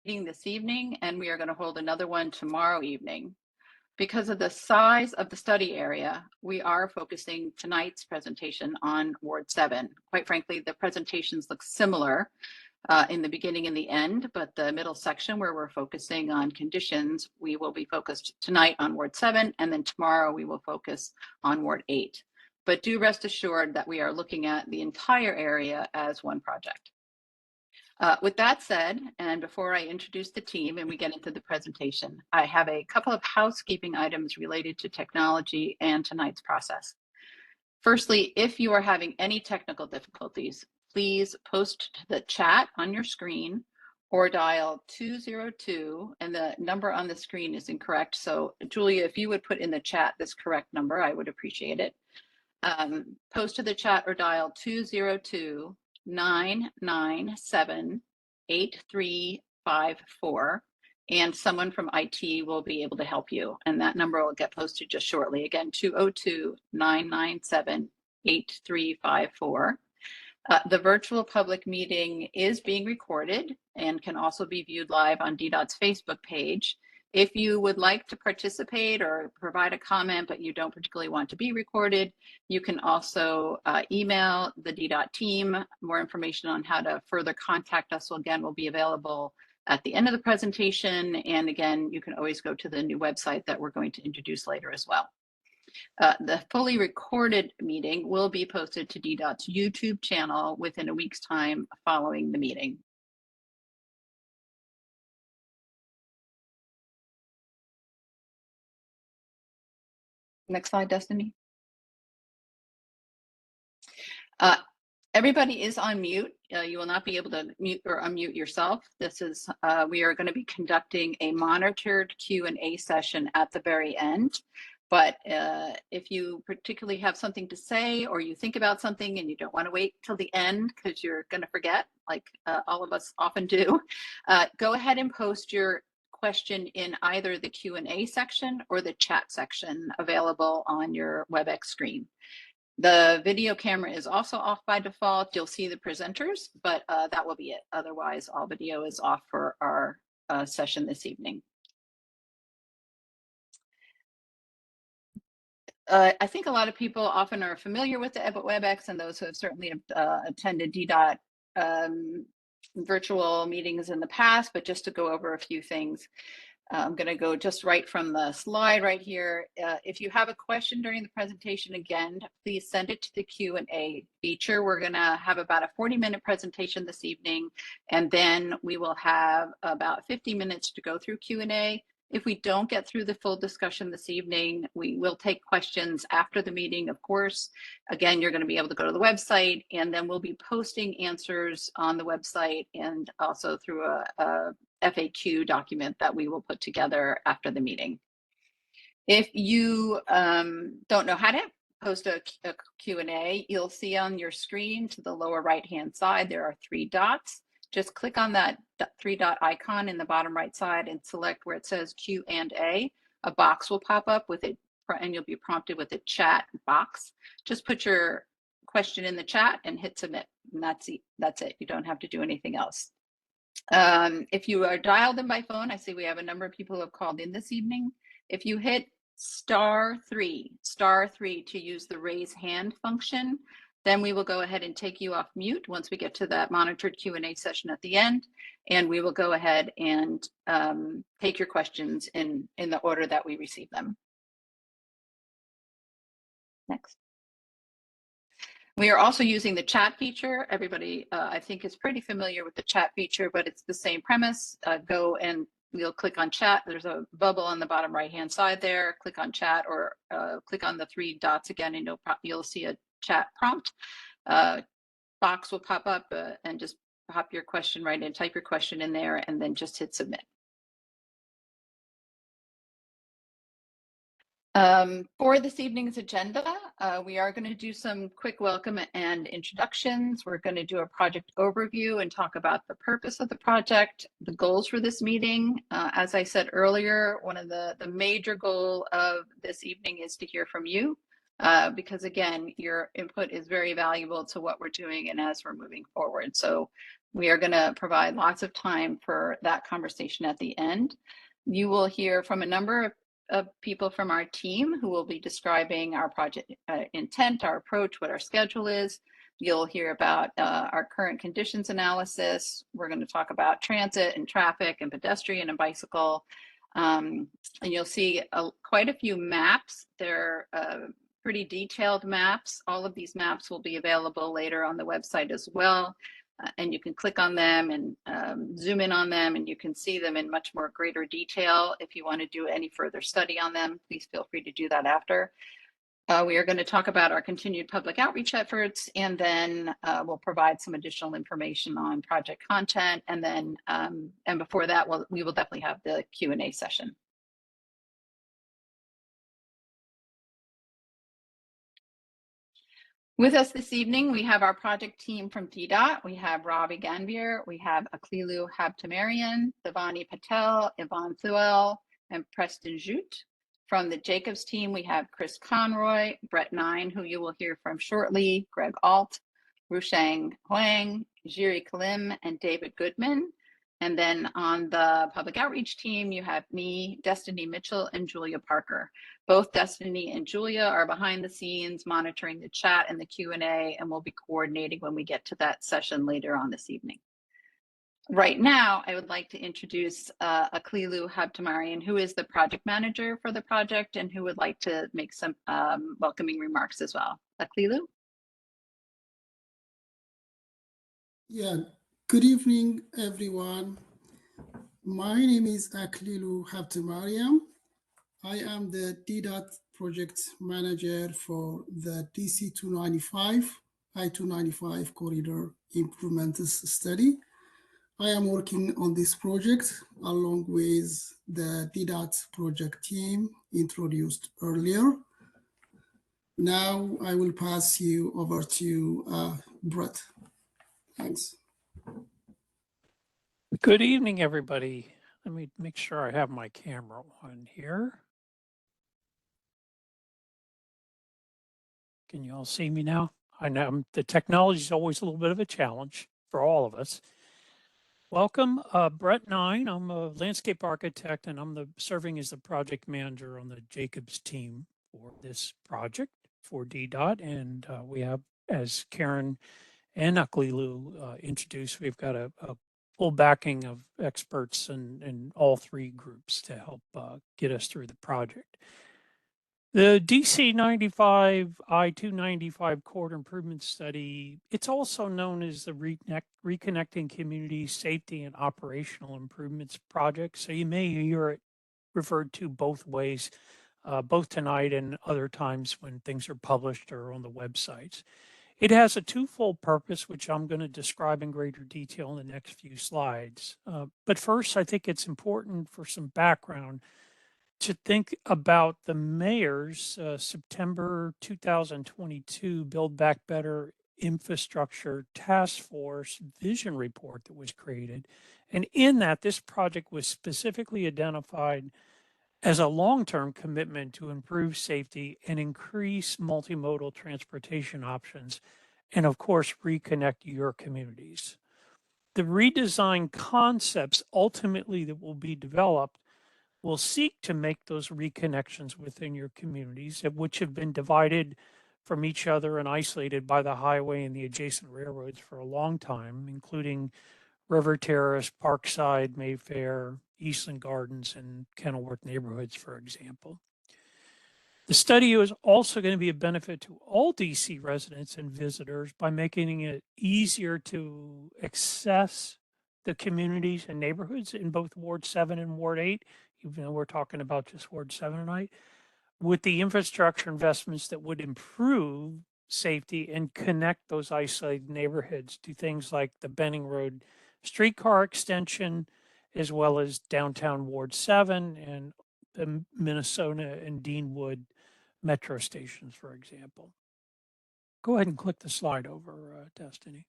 meeting this evening, and we are going to hold another one tomorrow evening. Because of the size of the study area, we are focusing tonight's presentation on Ward 7. Quite frankly, the presentations look similar in the beginning and the end, but the middle section where we're focusing on conditions, we will be focused tonight on Ward 7, and then tomorrow we will focus on Ward 8. But do rest assured that we are looking at the entire area as one project. With that said, and before I introduce the team and we get into the presentation, I have a couple of housekeeping items related to technology and tonight's process. Firstly, if you are having any technical difficulties, please post to the chat on your screen or dial 202, and the number on the screen is incorrect. So Julia, if you would put in the chat this correct number, I would appreciate it. Post to the chat or dial 202-997-8354, and someone from IT will be able to help you. And that number will get posted just shortly. Again, 202-997-8354. The virtual public meeting is being recorded and can also be viewed live on DDOT's Facebook page. If you would like to participate or provide a comment, but you don't particularly want to be recorded, you can also email the DDOT team. More information on how to further contact us will be available at the end of the presentation. And again, you can always go to the new website that we're going to introduce later as well. The fully recorded meeting will be posted to DDOT's YouTube channel within a week's time following the meeting. Next slide, Destiny. Everybody is on mute. You will not be able to mute or unmute yourself. This is, we are going to be conducting a monitored Q&A session at the very end. But if you particularly have something to say or you think about something and you don't want to wait till the end because you're going to forget, like all of us often do, go ahead and post your question in either the Q&A section or the chat section available on your WebEx screen. The video camera is also off by default. You'll see the presenters, but that will be it. Otherwise, all video is off for our session this evening. I think a lot of people often are familiar with the WebEx, and those who have certainly attended DDOT virtual meetings in the past, but just to go over a few things. I'm going to go just right from the slide right here. If you have a question during the presentation, again, please send it to the Q&A feature. We're going to have about a 40-minute presentation this evening, and then we will have about 50 minutes to go through Q&A. If we don't get through the full discussion this evening, we will take questions after the meeting, of course. Again, you're going to be able to go to the website, and then we'll be posting answers on the website and also through a FAQ document that we will put together after the meeting. If you don't know how to post a Q&A, you'll see on your screen to the lower right-hand side, there are 3 dots. Just click on that 3-dot icon in the bottom right side and select where it says Q&A. A box will pop up with it, and you'll be prompted with a chat box. Just put your question in the chat and hit submit, and that's it. You don't have to do anything else. If you are dialed in by phone, I see we have a number of people who have called in this evening. If you hit *3 to use the raise hand function, then we will go ahead and take you off mute once we get to that monitored Q&A session at the end, and we will go ahead and take your questions in the order that we receive them. Next. We are also using the chat feature. Everybody, I think, is pretty familiar with the chat feature, but it's the same premise. Go and we'll click on chat. There's a bubble on the bottom right-hand side there. Click on chat, or click on the 3 dots again, and you'll see a chat prompt. Box will pop up and just pop your question right in, type your question in there, and then just hit submit. For this evening's agenda, we are going to do some quick welcome and introductions. We're going to do a project overview and talk about the purpose of the project, the goals for this meeting. As I said earlier, one of the major goal of this evening is to hear from you. because again, your input is very valuable to what we're doing and as we're moving forward. So we are going to provide lots of time for that conversation at the end. You will hear from a number of people from our team who will be describing our project intent, our approach, what our schedule is. You'll hear about our current conditions analysis. We're going to talk about transit and traffic and pedestrian and bicycle. And you'll see quite a few maps. They're pretty detailed maps. All of these maps will be available later on the website as well. And you can click on them and zoom in on them, and you can see them in much more greater detail. If you want to do any further study on them, please feel free to do that after. We are going to talk about our continued public outreach efforts, and then we'll provide some additional information on project content. And then, and before that, we will definitely have the Q&A session. With us this evening, we have our project team from DDOT. We have Ravi Ganvier, we have Aklilu Habtemarian, Devani Patel, Yvonne Thuel, and Preston Jute. From the Jacobs team, we have Chris Conroy, Brett Nine, who you will hear from shortly, Greg Alt, Rushang Huang, Jiri Kalim, and David Goodman. And then on the public outreach team, you have me, Destiny Mitchell, and Julia Parker. Both Destiny and Julia are behind the scenes monitoring the chat and the Q&A, and we'll be coordinating when we get to that session later on this evening. Right now, I would like to introduce Aklilu Habtemarian, who is the project manager for the project and who would like to make some welcoming remarks as well. Aklilu? Yeah, good evening, everyone. My name is Aklilu Habtemarian. I am the DDOT project manager for the DC-295, I-295 corridor improvements study. I am working on this project along with the DDOT project team introduced earlier. Now I will pass you over to Brett. Thanks. Good evening, everybody. Let me make sure I have my camera on here. Can you all see me now? I know the technology is always a little bit of a challenge for all of us. Welcome, Brett Nine. I'm a landscape architect, and I'm serving as the project manager on the Jacobs team for this project for DDOT. And we have, as Karen and Aklilu introduced, we've got a full backing of experts in all three groups to help get us through the project. The DC-95 I-295 corridor improvement study, it's also known as the Reconnecting Community Safety and Operational Improvements Project. So you may hear it referred to both ways, both tonight and other times when things are published or on the websites. It has a twofold purpose, which I'm going to describe in greater detail in the next few slides. But first, I think it's important for some background to think about the mayor's September 2022 Build Back Better Infrastructure Task Force Vision Report that was created. And in that, this project was specifically identified as a long-term commitment to improve safety and increase multimodal transportation options, and of course, reconnect your communities. The redesigned concepts ultimately that will be developed will seek to make those reconnections within your communities, which have been divided from each other and isolated by the highway and the adjacent railroads for a long time, including River Terrace, Parkside, Mayfair, Eastland Gardens, and Kenilworth neighborhoods, for example. The study is also going to be a benefit to all DC residents and visitors by making it easier to access the communities and neighborhoods in both Ward 7 and Ward 8, even though we're talking about just Ward 7 tonight, with the infrastructure investments that would improve safety and connect those isolated neighborhoods to things like the Benning Road streetcar extension, as well as downtown Ward 7 and the Minnesota and Deanwood metro stations, for example. Go ahead and click the slide over, Destiny.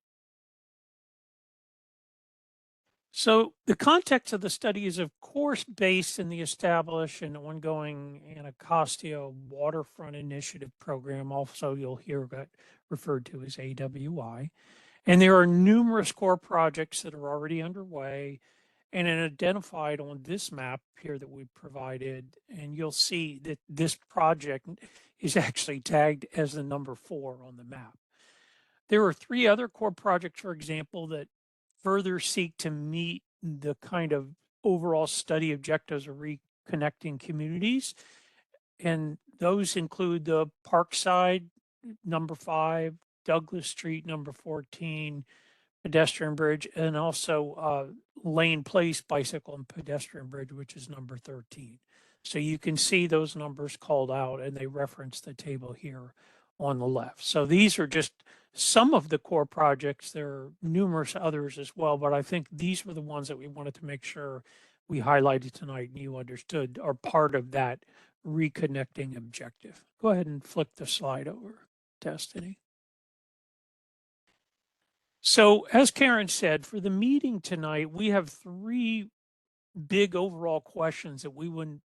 So the context of the study is, of course, based in the established and ongoing Anacostia Waterfront Initiative program. Also, you'll hear that referred to as AWI. And there are numerous core projects that are already underway and identified on this map here that we provided. And you'll see that this project is actually tagged as the number 4 on the map. There are 3 other core projects, for example, that further seek to meet the kind of overall study objectives of reconnecting communities. And those include the Parkside, number 5, Douglas Street, number 14, pedestrian bridge, and also Lane Place bicycle and pedestrian bridge, which is number 13. So you can see those numbers called out, and they reference the table here on the left. So these are just some of the core projects. There are numerous others as well, but I think these were the ones that we wanted to make sure we highlighted tonight and you understood are part of that reconnecting objective. Go ahead and flick the slide over, Destiny. So as Karen said, for the meeting tonight, we have 3 big overall questions that we would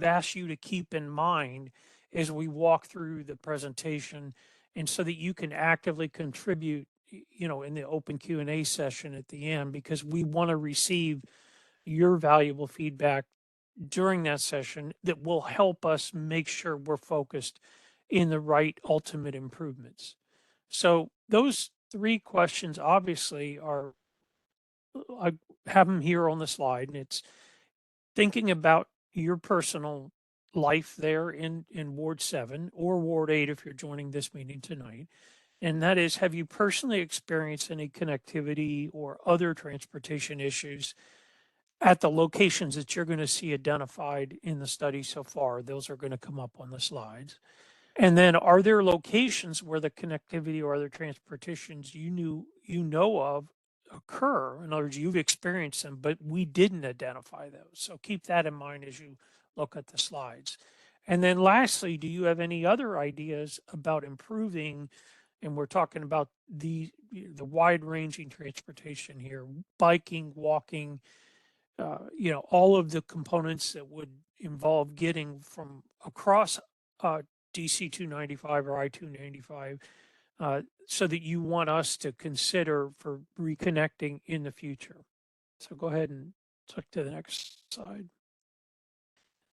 ask you to keep in mind as we walk through the presentation, and so that you can actively contribute, you know, in the open Q&A session at the end, because we want to receive your valuable feedback during that session that will help us make sure we're focused in the right ultimate improvements. So those 3 questions obviously are, I have them here on the slide, and it's thinking about your personal life there in Ward 7 or Ward 8 if you're joining this meeting tonight. And that is, have you personally experienced any connectivity or other transportation issues at the locations that you're going to see identified in the study so far? Those are going to come up on the slides. And then, are there locations where the connectivity or other transportations you know of occur? In other words, you've experienced them, but we didn't identify those. So keep that in mind as you look at the slides. And then lastly, do you have any other ideas about improving? And we're talking about the wide-ranging transportation here: biking, walking, you know, all of the components that would involve getting from across DC-295 or I-295, so that you want us to consider for reconnecting in the future. So go ahead and click to the next slide.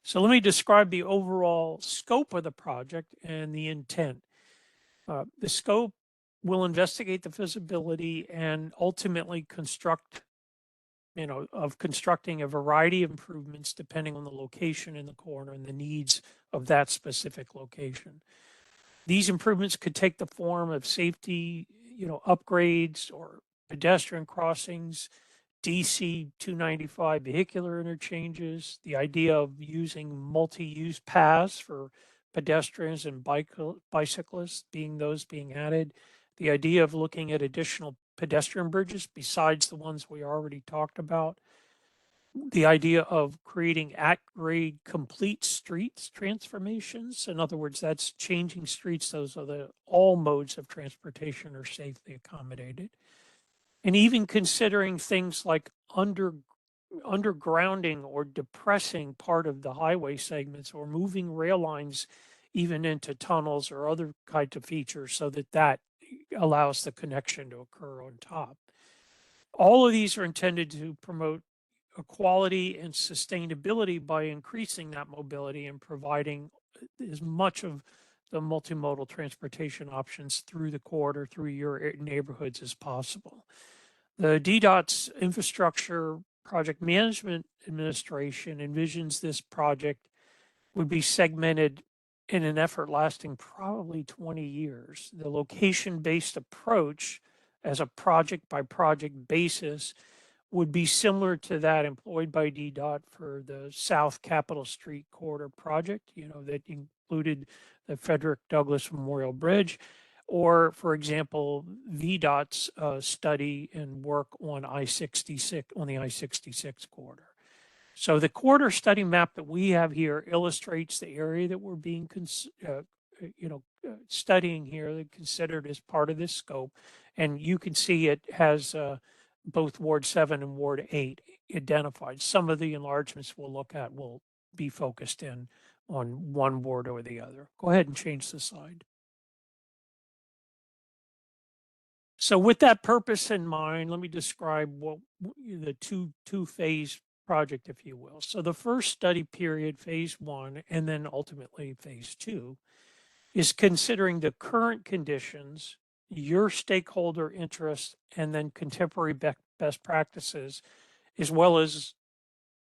So let me describe the overall scope of the project and the intent. The scope will investigate the feasibility and ultimately construct, you know, of constructing a variety of improvements depending on the location in the corner and the needs of that specific location. These improvements could take the form of safety, you know, upgrades or pedestrian crossings, DC-295 vehicular interchanges, the idea of using multi-use paths for pedestrians and bicyclists being added, the idea of looking at additional pedestrian bridges besides the ones we already talked about, the idea of creating at-grade complete streets transformations. In other words, that's changing streets. Those are all modes of transportation are safely accommodated. And even considering things like undergrounding or depressing part of the highway segments, or moving rail lines even into tunnels or other kinds of features, so that allows the connection to occur on top. All of these are intended to promote equality and sustainability by increasing that mobility and providing as much of the multimodal transportation options through the corridor, through your neighborhoods as possible. The DDOT's Infrastructure Project Management Administration envisions this project would be segmented in an effort lasting probably 20 years. The location-based approach as a project by project basis would be similar to that employed by DDOT for the South Capitol Street Corridor project, you know, that included the Frederick Douglass Memorial Bridge, or, for example, VDOT's study and work on I-66, on the I-66 corridor. So the corridor study map that we have here illustrates the area that we're being studying here, considered as part of this scope. And you can see it has both Ward 7 and Ward 8 identified. Some of the enlargements we'll look at will be focused in on one ward or the other. Go ahead and change the slide. So with that purpose in mind, let me describe what the two-phase project, if you will. So the first study period, phase 1, and then ultimately phase 2, is considering the current conditions, your stakeholder interests, and then contemporary best practices, as well as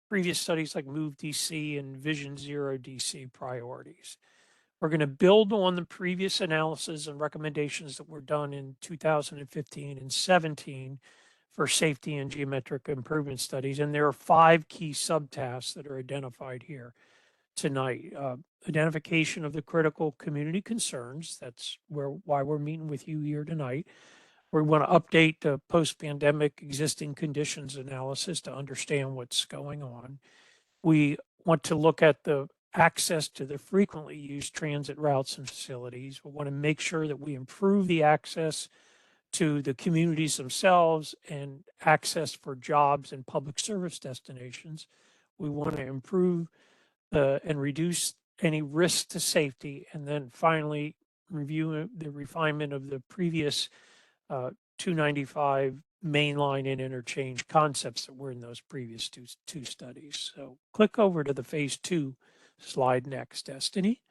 previous studies like Move DC and Vision Zero DC priorities. We're going to build on the previous analysis and recommendations that were done in 2015 and 17 for safety and geometric improvement studies. And there are 5 key subtasks that are identified here tonight. Identification of the critical community concerns. That's why we're meeting with you here tonight. We want to update the post-pandemic existing conditions analysis to understand what's going on. We want to look at the access to the frequently used transit routes and facilities. We want to make sure that we improve the access to the communities themselves and access for jobs and public service destinations. We want to improve and reduce any risk to safety. And then finally, review the refinement of the previous 295 mainline and interchange concepts that were in those previous two studies. So click over to the phase 2 slide next, Destiny.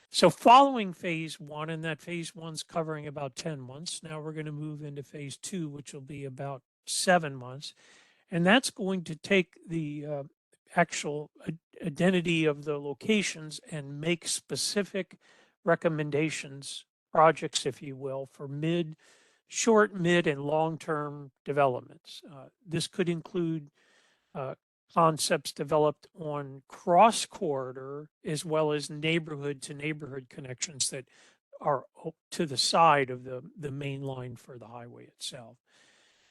So following phase 1, and that phase 1's covering about 10 months. Now we're going to move into phase 2, which will be about 7 months. And that's going to take the actual identity of the locations and make specific recommendations, projects, if you will, for short, mid, and long-term developments. This could include concepts developed on cross-corridor as well as neighborhood-to-neighborhood connections that are to the side of the main line for the highway itself.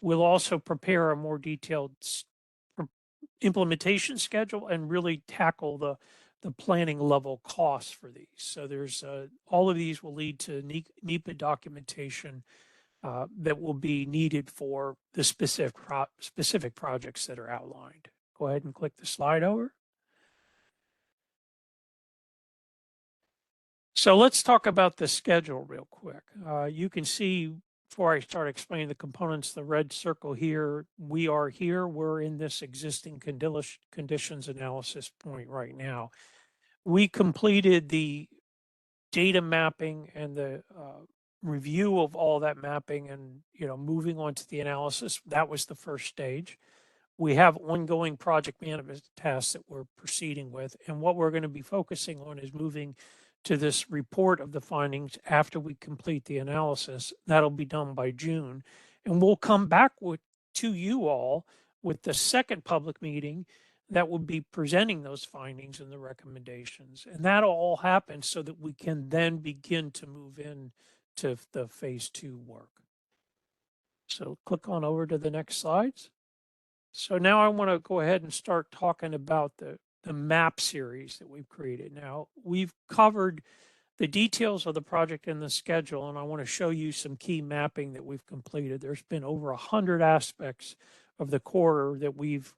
We'll also prepare a more detailed implementation schedule and really tackle the planning level costs for these. So there's all of these will lead to NEPA documentation that will be needed for the specific projects that are outlined. Go ahead and click the slide over. So let's talk about the schedule real quick. You can see before I start explaining the components, the red circle here, we're in this existing conditions analysis point right now. We completed the data mapping and the review of all that mapping and, moving on to the analysis. That was the first stage. We have ongoing project management tasks that we're proceeding with. And what we're going to be focusing on is moving to this report of the findings after we complete the analysis. That'll be done by June. And we'll come back to you all with the second public meeting that will be presenting those findings and the recommendations. And that'll all happen so that we can then begin to move in to the phase 2 work. So click on over to the next slides. So now I want to go ahead and start talking about the map series that we've created. Now, we've covered the details of the project and the schedule, and I want to show you some key mapping that we've completed. There's been over 100 aspects of the corridor that we've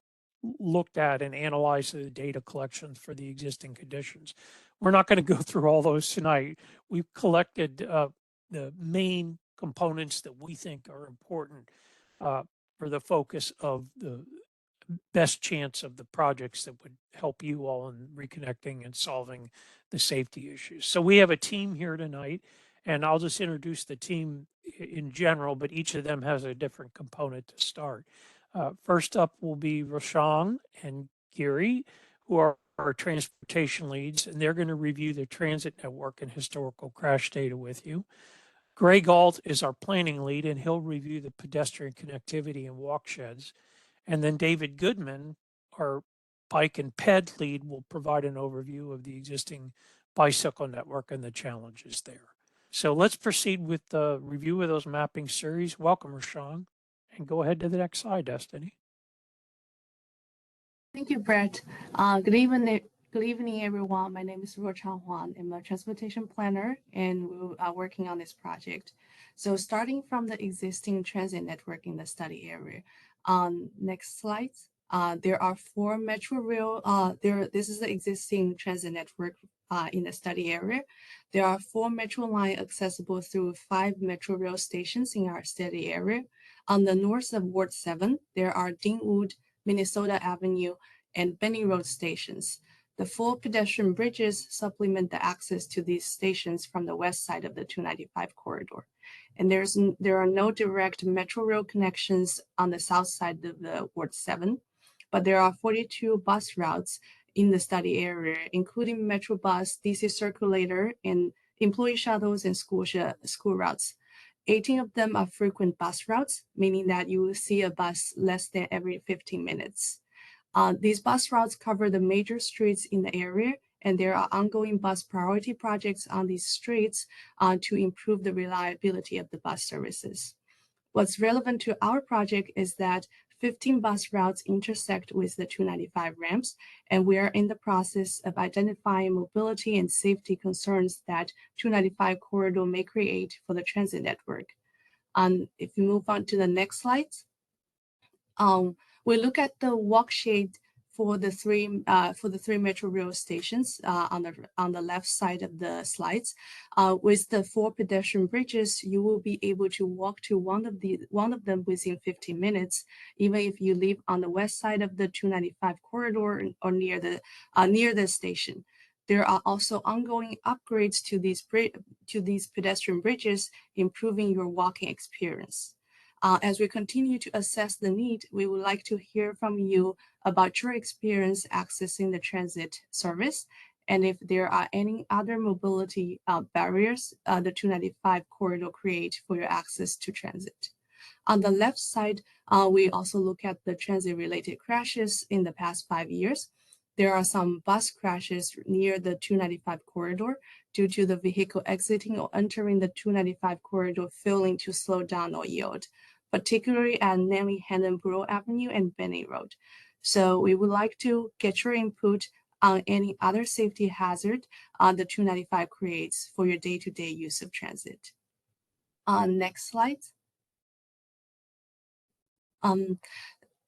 looked at and analyzed the data collections for the existing conditions. We're not going to go through all those tonight. We've collected the main components that we think are important for the focus of the best chance of the projects that would help you all in reconnecting and solving the safety issues. So we have a team here tonight, and I'll just introduce the team in general, but each of them has a different component to start. First up will be Roshang and Giri, who are our transportation leads, and they're going to review the transit network and historical crash data with you. Greg Galt is our planning lead, and he'll review the pedestrian connectivity and walk sheds. And then David Goodman, our bike and ped lead, will provide an overview of the existing bicycle network and the challenges there. So let's proceed with the review of those mapping series. Welcome, Roshang, and go ahead to the next slide, Destiny. Thank you, Brett. Good evening, Good evening, everyone. My name is Ruochang Huang. I'm a transportation planner, and we are working on this project. So starting from the existing transit network in the study area. Next slide. There are 4 metro rail. This is the existing transit network in the study area. There are 4 metro lines accessible through 5 metro rail stations in our study area. On the north of Ward 7, there are Deanwood, Minnesota Avenue, and Benny Road stations. The 4 pedestrian bridges supplement the access to these stations from the west side of the 295 corridor. And there are no direct metro rail connections on the south side of the Ward 7, but there are 42 bus routes in the study area, including Metro Bus, DC Circulator, and employee shuttles and school routes. 18 of them are frequent bus routes, meaning that you will see a bus less than every 15 minutes. These bus routes cover the major streets in the area, and there are ongoing bus priority projects on these streets to improve the reliability of the bus services. What's relevant to our project is that 15 bus routes intersect with the 295 ramps, and we are in the process of identifying mobility and safety concerns that 295 corridor may create for the transit network. If you move on to the next slide. We look at the walk shade for the three metro rail stations on the left side of the slides. With the 4 pedestrian bridges, you will be able to walk to one of them within 15 minutes, even if you live on the west side of the 295 corridor or near the station. There are also ongoing upgrades to these pedestrian bridges, improving your walking experience. As we continue to assess the need, we would like to hear from you about your experience accessing the transit service, and if there are any other mobility barriers the 295 corridor create for your access to transit. On the left side, we also look at the transit-related crashes in the past 5 years. There are some bus crashes near the 295 corridor due to the vehicle exiting or entering the 295 corridor failing to slow down or yield, particularly at Nellie Hannonborough Avenue and Benny Road. So we would like to get your input on any other safety hazard the 295 creates for your day-to-day use of transit. Next slide.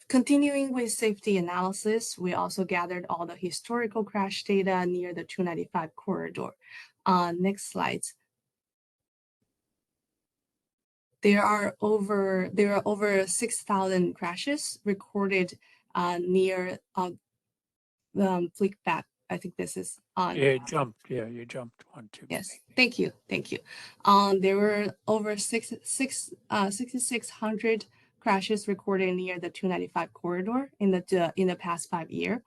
Continuing with safety analysis, we also gathered all the historical crash data near the 295 corridor. Next slide. There are over 6,000 crashes recorded near flick back. I think this is on. Yeah, you jumped one too many. Yes, thank you. There were over 6,600 crashes recorded near the 295 corridor in the past 5 years.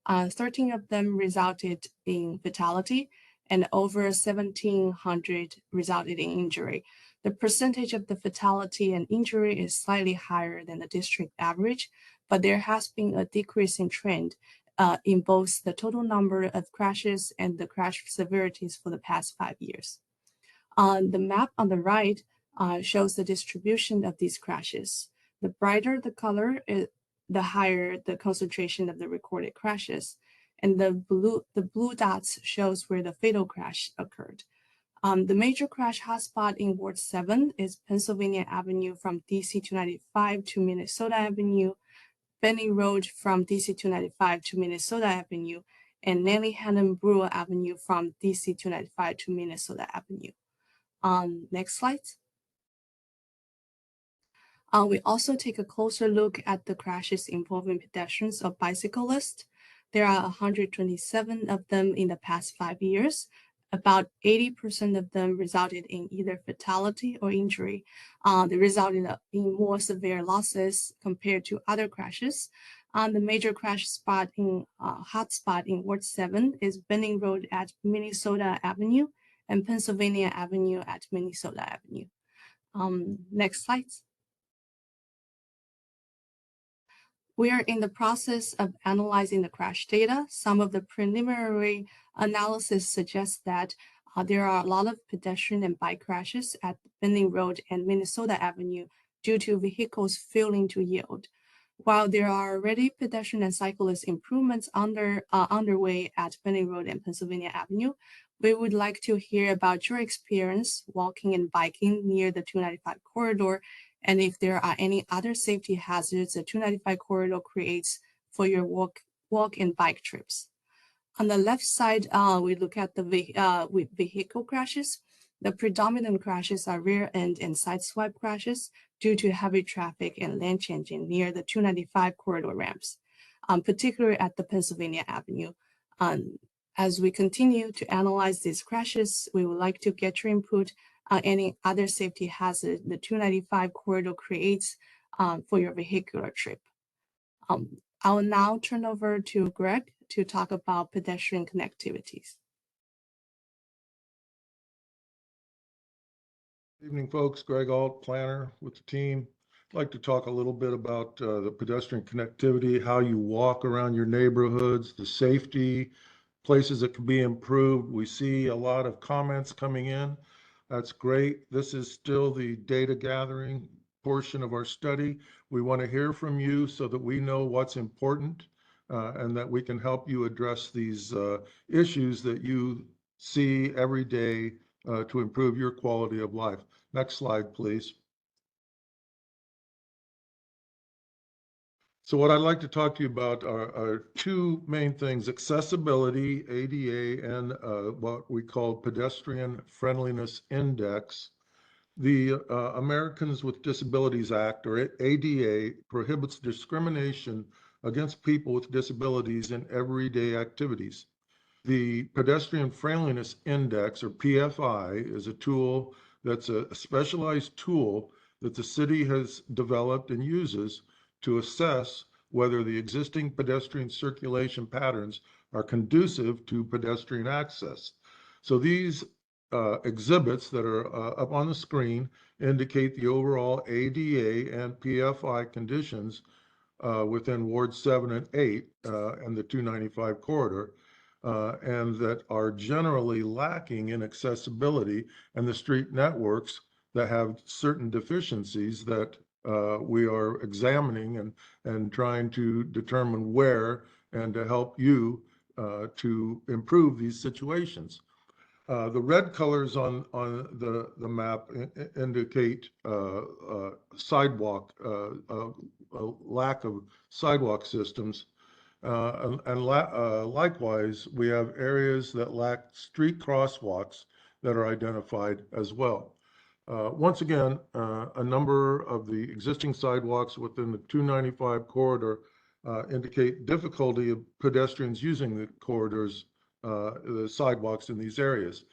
13 of them resulted in fatality, and over 1,700 resulted in injury. The percentage of the fatality and injury is slightly higher than the district average, but there has been a decreasing trend in both the total number of crashes and the crash severities for the past 5 years. The map on the right shows the distribution of these crashes. The brighter the color, the higher the concentration of the recorded crashes, and the blue dots shows where the fatal crash occurred. The major crash hotspot in Ward 7 is Pennsylvania Avenue from DC-295 to Minnesota Avenue, Benny Road from DC-295 to Minnesota Avenue, and Nellie Hannonborough Avenue from DC-295 to Minnesota Avenue. Next slide. We also take a closer look at the crashes involving pedestrians or bicyclists. There are 127 of them in the past 5 years. About 80% of them resulted in either fatality or injury. They resulted in more severe losses compared to other crashes. The major crash hotspot in Ward 7 is Benning Road at Minnesota Avenue and Pennsylvania Avenue at Minnesota Avenue. Next slide. We are in the process of analyzing the crash data. Some of the preliminary analysis suggests that there are a lot of pedestrian and bike crashes at Benning Road and Minnesota Avenue due to vehicles failing to yield. While there are already pedestrian and cyclist improvements underway at Benning Road and Pennsylvania Avenue, we would like to hear about your experience walking and biking near the 295 corridor, and if there are any other safety hazards the 295 corridor creates for your walk and bike trips. On the left side, we look at the vehicle crashes. The predominant crashes are rear end and side swipe crashes due to heavy traffic and lane changing near the 295 corridor ramps, particularly at the Pennsylvania Avenue. As we continue to analyze these crashes, we would like to get your input on any other safety hazard the 295 corridor creates for your vehicular trip. I will now turn over to Greg to talk about pedestrian connectivities. Evening, folks. Greg Alt, planner with the team. I'd like to talk a little bit about the pedestrian connectivity, how you walk around your neighborhoods, the safety, places that can be improved. We see a lot of comments coming in. That's great. This is still the data gathering portion of our study. We want to hear from you so that we know what's important and that we can help you address these issues that you see every day to improve your quality of life. Next slide, please. So what I'd like to talk to you about are two main things: accessibility, ADA, and what we call pedestrian friendliness index. The Americans with Disabilities Act, or ADA, prohibits discrimination against people with disabilities in everyday activities. The Pedestrian Friendliness Index, or PFI, is a tool that's a specialized tool that the city has developed and uses to assess whether the existing pedestrian circulation patterns are conducive to pedestrian access. So these exhibits that are up on the screen indicate the overall ADA and PFI conditions within Ward 7 and 8 and the 295 corridor, and that are generally lacking in accessibility and the street networks that have certain deficiencies that we are examining and trying to determine where and to help you to improve these situations. The red colors on the map indicate sidewalk, lack of sidewalk systems. Likewise, we have areas that lack street crosswalks that are identified as well. Once again, a number of the existing sidewalks within the 295 corridor indicate difficulty of pedestrians using the corridors, the sidewalks in these areas.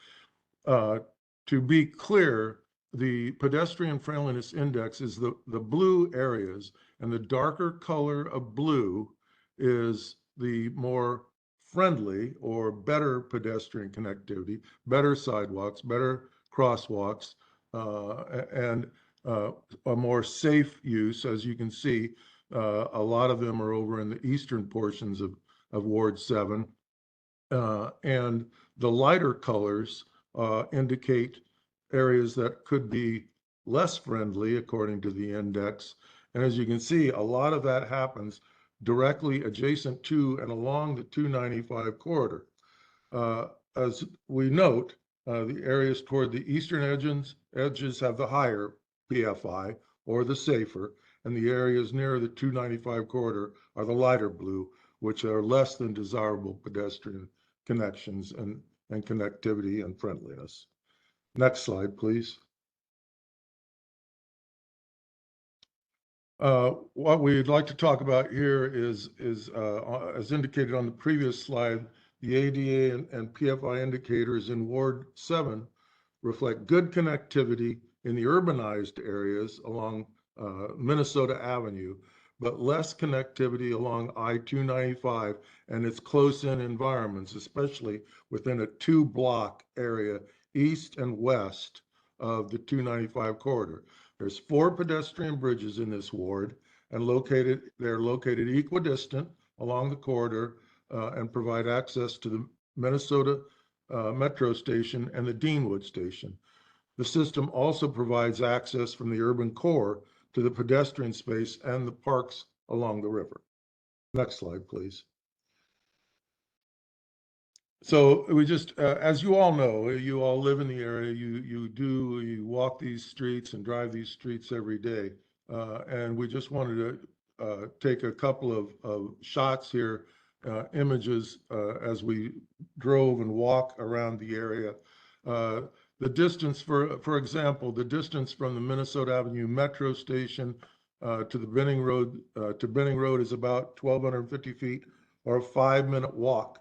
To be clear, the pedestrian friendliness index is the blue areas, and the darker color of blue is the more friendly or better pedestrian connectivity, better sidewalks, better crosswalks, and a more safe use. As you can see, a lot of them are over in the eastern portions of Ward 7. And the lighter colors indicate areas that could be less friendly according to the index. And as you can see, a lot of that happens directly adjacent to and along the 295 corridor. As we note, the areas toward the eastern edges have the higher PFI, or the safer, and the areas near the 295 corridor are the lighter blue, which are less than desirable pedestrian connections and connectivity and friendliness. Next slide, please. What we'd like to talk about here is as indicated on the previous slide, the ADA and PFI indicators in Ward 7 reflect good connectivity in the urbanized areas along Minnesota Avenue, but less connectivity along I-295 and its close-in environments, especially within a 2-block area east and west of the 295 corridor. There's 4 pedestrian bridges in this ward, and they're located equidistant along the corridor and provide access to the Minnesota Metro Station and the Deanwood Station. The system also provides access from the urban core to the pedestrian space and the parks along the river. Next slide, please. So we just, as you all know, you all live in the area, you walk these streets and drive these streets every day. And we just wanted to take a couple of shots here, images as we drove and walk around the area. The distance, for example, the distance from the Minnesota Avenue Metro Station to the Benning Road is about 1,250 feet, or a 5-minute walk.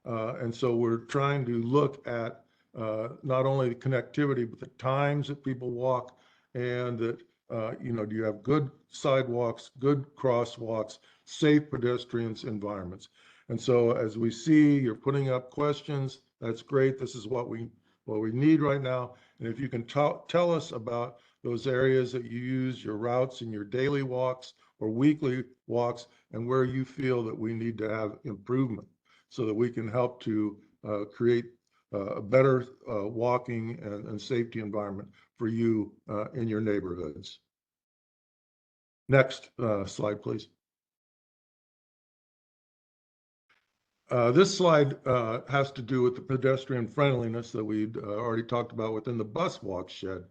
And so we're trying to look at not only the connectivity, but the times that people walk, and that, do you have good sidewalks, good crosswalks, safe pedestrians environments. And so as we see, you're putting up questions, that's great. This is what we need right now. And if you can tell us about those areas that you use, your routes and your daily walks or weekly walks, and where you feel that we need to have improvement, so that we can help to create a better walking and safety environment for you in your neighborhoods. Next slide, please. This slide has to do with the pedestrian friendliness that we'd already talked about within the bus walk shed.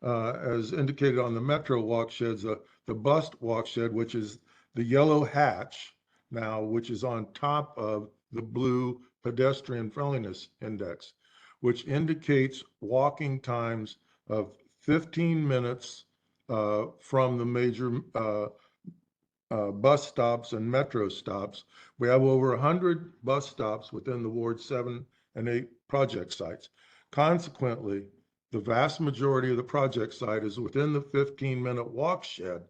As indicated on the Metro walk sheds, the bus walk shed, which is the yellow hatch now, which is on top of the blue pedestrian friendliness index, which indicates walking times of 15 minutes from the major bus stops and metro stops. We have over 100 bus stops within the Ward 7 and 8 project sites. Consequently, the vast majority of the project site is within the 15-minute walk shed,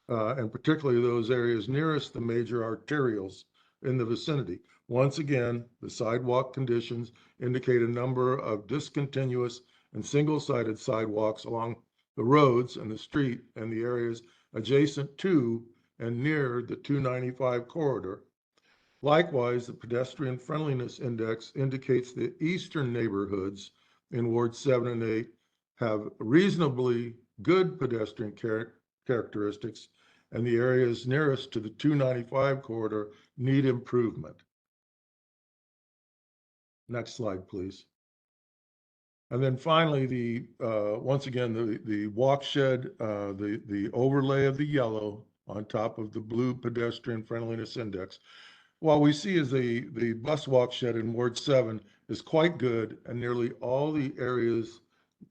and particularly those areas nearest the major arterials in the vicinity. Once again, the sidewalk conditions indicate a number of discontinuous and single-sided sidewalks along the roads and the street and the areas adjacent to and near the 295 corridor. Likewise, the pedestrian friendliness index indicates the eastern neighborhoods in Ward 7 and 8 have reasonably good pedestrian characteristics, and the areas nearest to the 295 corridor need improvement. Next slide, please. And then finally, once again, the walk shed, the overlay of the yellow on top of the blue pedestrian friendliness index. What we see is the bus walk shed in Ward 7 is quite good, and nearly all the areas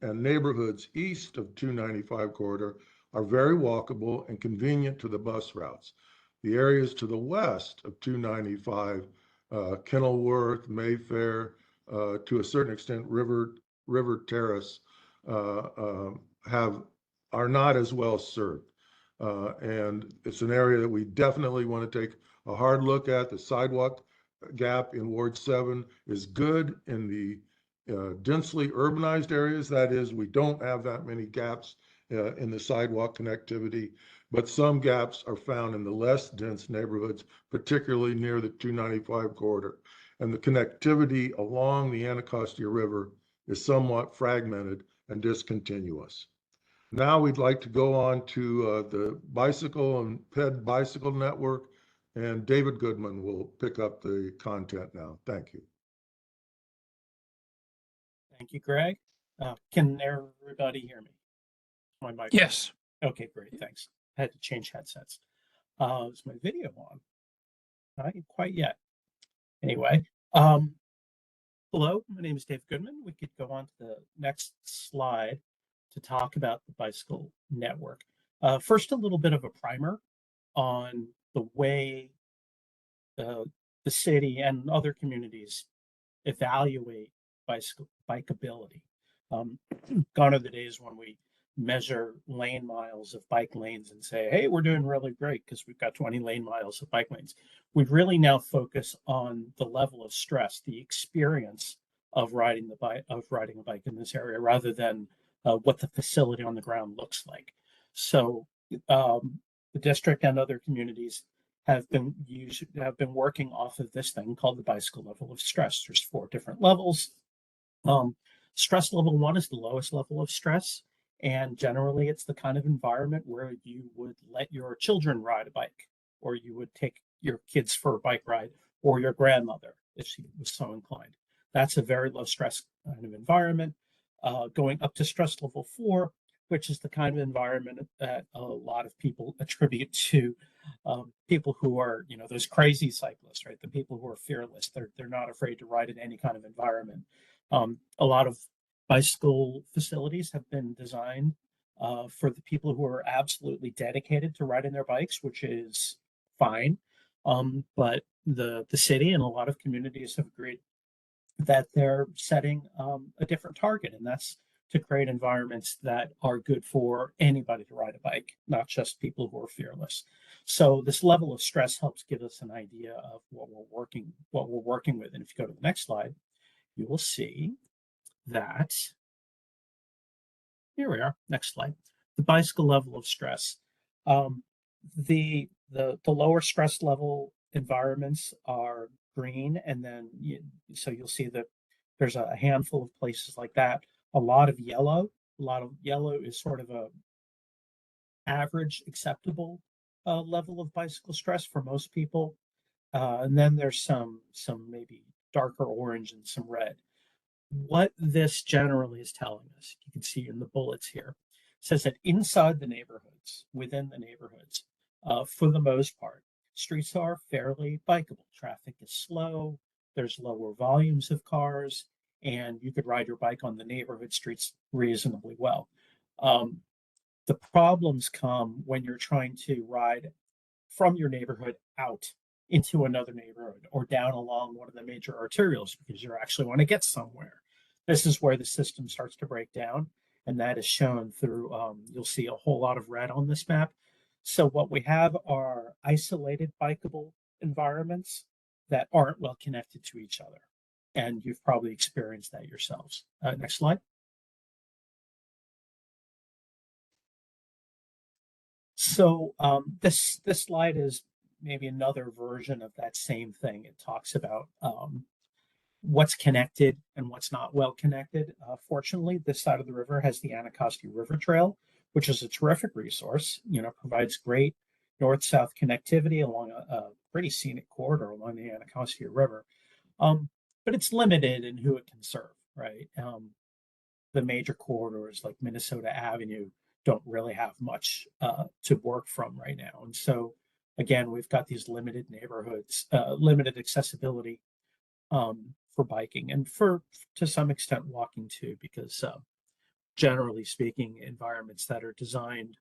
and neighborhoods east of 295 corridor are very walkable and convenient to the bus routes. The areas to the west of 295, Kenilworth, Mayfair, to a certain extent River Terrace, are not as well served. And it's an area that we definitely want to take a hard look at. The sidewalk gap in Ward 7 is good in the densely urbanized areas. That is, we don't have that many gaps in the sidewalk connectivity, but some gaps are found in the less dense neighborhoods, particularly near the 295 corridor. And the connectivity along the Anacostia River is somewhat fragmented and discontinuous. Now we'd like to go on to the bicycle and ped bicycle network, and David Goodman will pick up the content now. Thank you. Thank you, Greg. Can everybody hear me? My mic. Yes. Okay, great. Thanks. I had to change headsets. Is my video on? Not quite yet. Anyway, hello, my name is Dave Goodman. We could go on to the next slide to talk about the bicycle network. First, a little bit of a primer on the way the city and other communities evaluate bikeability. Gone are the days when we measure lane miles of bike lanes and say, hey, we're doing really great because we've got 20 lane miles of bike lanes. We really now focus on the level of stress, the experience of riding a bike in this area, rather than what the facility on the ground looks like. So the district and other communities have been working off of this thing called the bicycle level of stress. There's 4 different levels. Stress level 1 is the lowest level of stress, and generally it's the kind of environment where you would let your children ride a bike. or you would take your kids for a bike ride, or your grandmother if she was so inclined. That's a very low stress kind of environment. Going up to stress level 4, which is the kind of environment that a lot of people attribute to people who are, those crazy cyclists, right? The people who are fearless. They're not afraid to ride in any kind of environment. A lot of bicycle facilities have been designed for the people who are absolutely dedicated to riding their bikes, which is fine. But the city and a lot of communities have agreed that they're setting a different target, and that's to create environments that are good for anybody to ride a bike, not just people who are fearless. So this level of stress helps give us an idea of what we're working with. And if you go to the next slide, you will see that here we are. Next slide. The bicycle level of stress. The lower stress level environments are green, and then so you'll see that there's a handful of places like that. A lot of yellow is sort of a average acceptable level of bicycle stress for most people, and then there's some maybe darker orange and some red. What this generally is telling us, you can see in the bullets here, says that inside the neighborhoods, within the neighborhoods, for the most part, streets are fairly bikeable. Traffic is slow, there's lower volumes of cars, and you could ride your bike on the neighborhood streets reasonably well. The problems come when you're trying to ride from your neighborhood out into another neighborhood or down along one of the major arterials because you actually want to get somewhere. This is where the system starts to break down, and that is shown through, you'll see a whole lot of red on this map. So what we have are isolated bikeable environments that aren't well connected to each other. And you've probably experienced that yourselves. Next slide. So this slide is maybe another version of that same thing. It talks about what's connected and what's not well connected. Fortunately, this side of the river has the Anacostia River Trail, which is a terrific resource. Provides great north-south connectivity along a pretty scenic corridor along the Anacostia River. But it's limited in who it can serve, right? The major corridors like Minnesota Avenue don't really have much to work from right now. And so, again, we've got these limited neighborhoods, limited accessibility for biking and to some extent walking too, because generally speaking, environments that are designed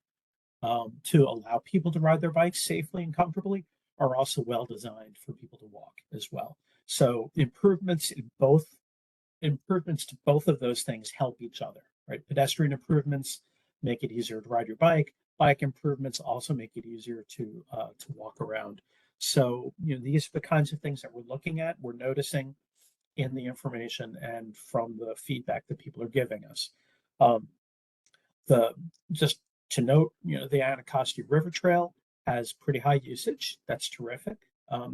to allow people to ride their bikes safely and comfortably are also well designed for people to walk as well. So improvements to both of those things help each other, right? Pedestrian improvements make it easier to ride your bike. Bike improvements also make it easier to walk around. So, these are the kinds of things that we're looking at, we're noticing in the information and from the feedback that people are giving us. Just to note, the Anacostia River Trail has pretty high usage. That's terrific.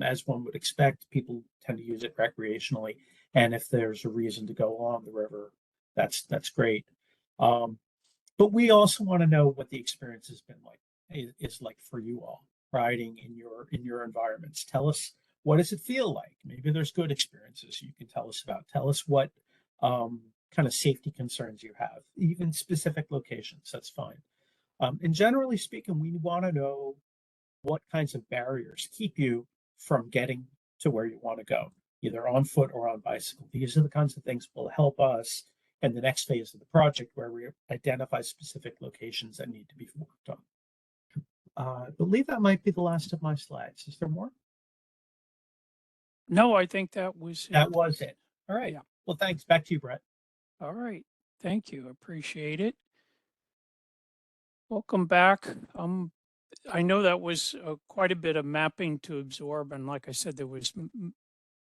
As one would expect, people tend to use it recreationally. And if there's a reason to go along the river, that's great. But we also want to know what the experience has been like, is like for you all riding in your environments. Tell us, what does it feel like? Maybe there's good experiences you can tell us about. Tell us what kind of safety concerns you have, even specific locations, that's fine. And generally speaking, we want to know what kinds of barriers keep you from getting to where you want to go, either on foot or on bicycle. These are the kinds of things that will help us in the next phase of the project, where we identify specific locations that need to be worked on. I believe that might be the last of my slides. Is there more? No, I think that was it. That was it. All right. Yeah. Well, thanks. Back to you, Brett. All right. Thank you. Appreciate it. Welcome back. I know that was quite a bit of mapping to absorb. And like I said, there was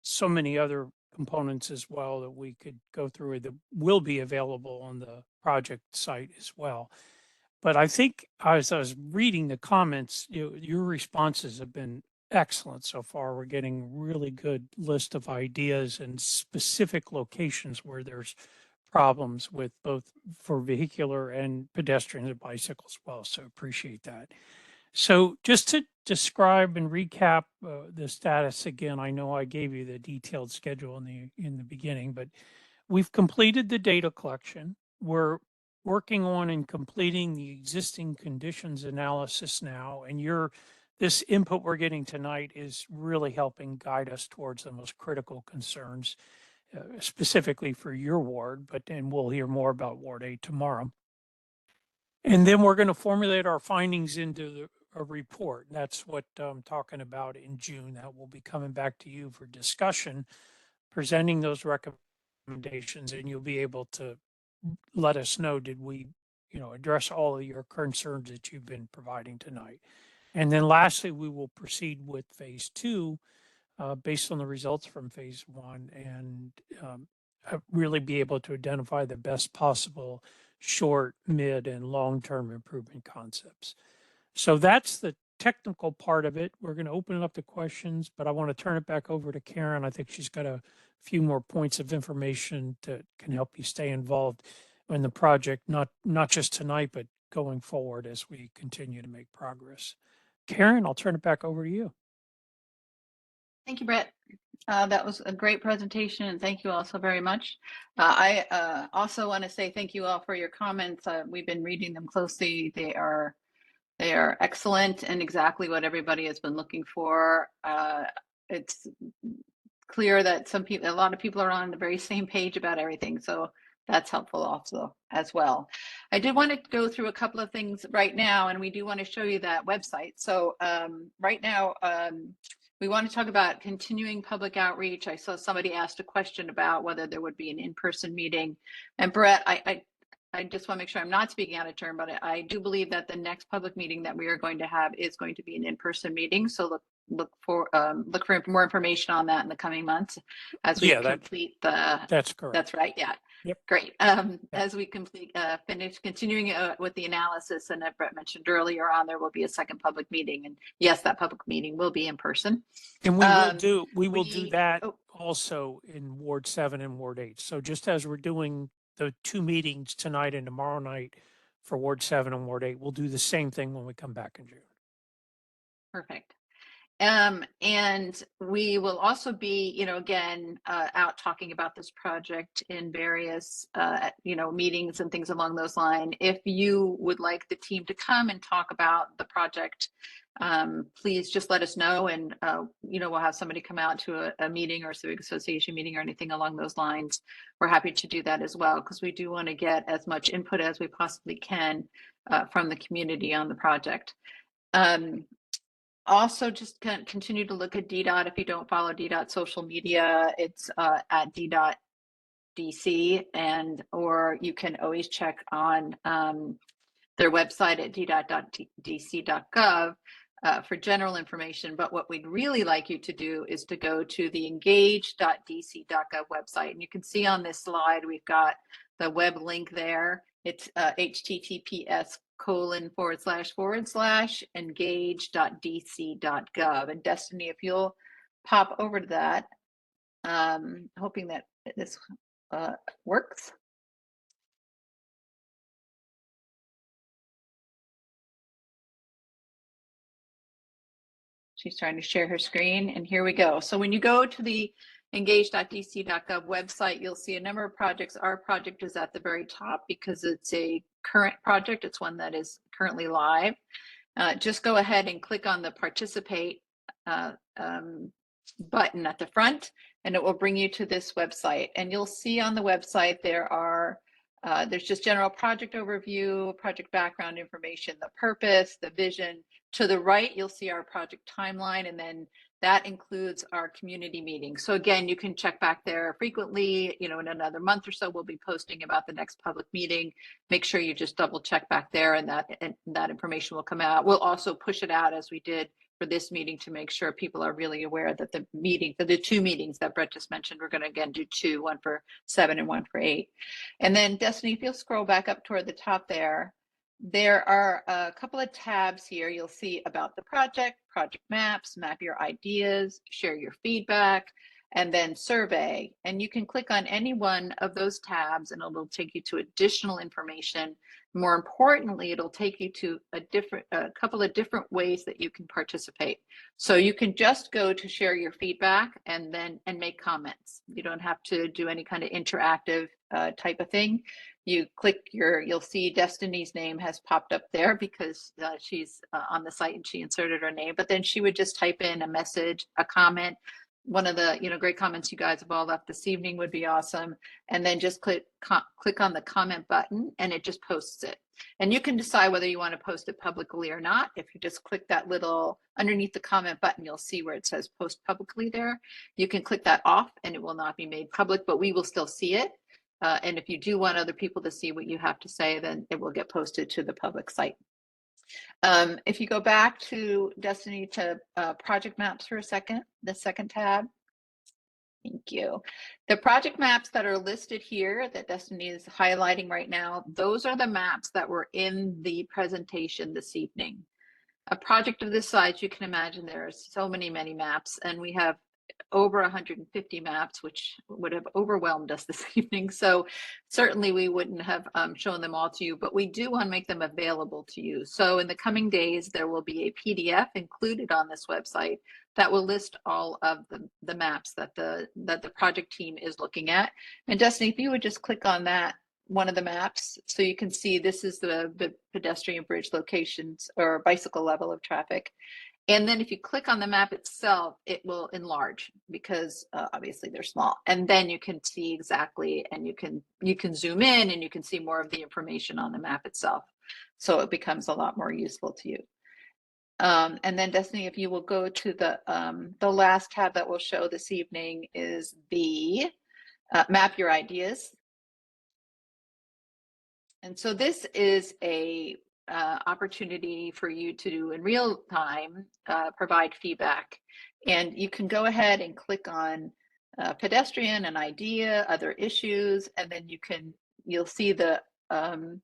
so many other components as well that we could go through that will be available on the project site as well. But I think as I was reading the comments, your responses have been excellent so far. We're getting really good list of ideas and specific locations where there's problems with both for vehicular and pedestrian and bicycle as well. So appreciate that. So just describe and recap the status again. I know I gave you the detailed schedule in the beginning, but we've completed the data collection. We're working on and completing the existing conditions analysis now, and this input we're getting tonight is really helping guide us towards the most critical concerns, specifically for your ward, and we'll hear more about Ward 8 tomorrow. And then we're going to formulate our findings into a report. That's what I'm talking about in June. That will be coming back to you for discussion, presenting those recommendations, and you'll be able to let us know, did we, address all of your concerns that you've been providing tonight. And then lastly, we will proceed with phase 2 based on the results from phase 1 and really be able to identify the best possible short, mid, and long-term improvement concepts. So that's the technical part of it. We're going to open it up to questions, but I want to turn it back over to Karen. I think she's got a few more points of information that can help you stay involved in the project, not just tonight, but going forward as we continue to make progress. Karen, I'll turn it back over to you. Thank you, Brett. That was a great presentation, and thank you all so very much. I also want to say thank you all for your comments. We've been reading them closely. They are excellent and exactly what everybody has been looking for. It's clear that a lot of people are on the very same page about everything, so that's helpful also as well. I did want to go through a couple of things right now, and we do want to show you that website. So right now, we want to talk about continuing public outreach. I saw somebody asked a question about whether there would be an in-person meeting. And Brett, I just want to make sure I'm not speaking out of turn, but I do believe that the next public meeting that we are going to have is going to be an in-person meeting. So look for more information on that in the coming months as we complete the. That's correct. That's right. Yeah. Yep. Great. As we finish continuing with the analysis, and as Brett mentioned earlier on, there will be a second public meeting, and yes, that public meeting will be in person. And we will do that also in Ward 7 and Ward 8. So just as we're doing the 2 meetings tonight and tomorrow night for Ward 7 and Ward 8, we'll do the same thing when we come back in June. Perfect. And we will also be, again, out talking about this project in various, meetings and things along those lines. If you would like the team to come and talk about the project, please just let us know, and we'll have somebody come out to a meeting or a civic association meeting or anything along those lines. We're happy to do that as well, because we do want to get as much input as we possibly can from the community on the project. Also, just continue to look at DDOT. If you don't follow DDOT social media, it's at DDOT DC, or you can always check on their website at ddot.dc.gov for general information. But what we'd really like you to do is to go to the engage.dc.gov website. And you can see on this slide, we've got the web link there. It's https:// and Destiny, if you'll pop over to that, hoping that this works. She's trying to share her screen, and here we go. So when you go to the engage.dc.gov website, you'll see a number of projects. Our project is at the very top because it's a current project. It's one that is currently live. Just go ahead and click on the participate button at the front, and it will bring you to this website. And you'll see on the website there's just general project overview, project background information, the purpose, the vision. To the right, you'll see our project timeline, and then that includes our community meetings. So again, you can check back there frequently. In another month or so, we'll be posting about the next public meeting. Make sure you just double check back there, and that information will come out. We'll also push it out as we did for this meeting to make sure people are really aware that the 2 meetings that Brett just mentioned, we're going to again do 2, one for 7 and one for 8. And then Destiny, if you'll scroll back up toward the top there are a couple of tabs here. You'll see about the project maps, map your ideas, share your feedback, and then survey. And you can click on any one of those tabs and it'll take you to additional information. more importantly, it'll take you to a couple of different ways that you can participate. So you can just go to share your feedback and make comments. You don't have to do any kind of interactive type of thing. You click you'll see Destiny's name has popped up there because she's on the site and she inserted her name, but then she would just type in a message, a comment. One of the great comments you guys have all left this evening would be awesome. And then just click on the comment button and it just posts it. And you can decide whether you want to post it publicly or not. If you just click that little underneath the comment button, you'll see where it says post publicly there. You can click that off and it will not be made public, but we will still see it. And if you do want other people to see what you have to say, then it will get posted to the public site. If you go back to Destiny to project maps for a second, the second tab. Thank you. The project maps that are listed here that Destiny is highlighting right now, those are the maps that were in the presentation this evening. A project of this size, you can imagine there are so many maps, and we have over 150 maps, which would have overwhelmed us this evening. So certainly we wouldn't have shown them all to you, but we do want to make them available to you. So in the coming days, there will be a PDF included on this website that will list all of the maps that the project team is looking at. And Destiny, if you would just click on that, one of the maps, so you can see this is the pedestrian bridge locations or bicycle level of traffic. And then if you click on the map itself, it will enlarge because obviously they're small. And then you can see exactly, and you can zoom in and you can see more of the information on the map itself. So it becomes a lot more useful to you. And then Destiny, if you will go to the last tab that we'll show this evening is the map your ideas. And so this is a opportunity for you to do in real time, provide feedback. And you can go ahead and click on pedestrian, an idea, other issues, and then you'll see the on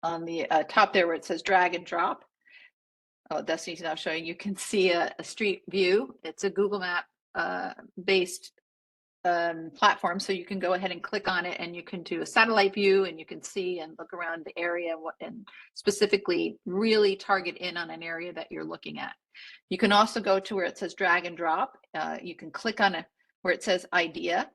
the top there where it says drag and drop. Oh, Destiny's now showing you can see a street view. It's a Google Map based platform, so you can go ahead and click on it and you can do a satellite view and you can see and look around the area and specifically really target in on an area that you're looking at. You can also go to where it says drag and drop. You can click on where it says idea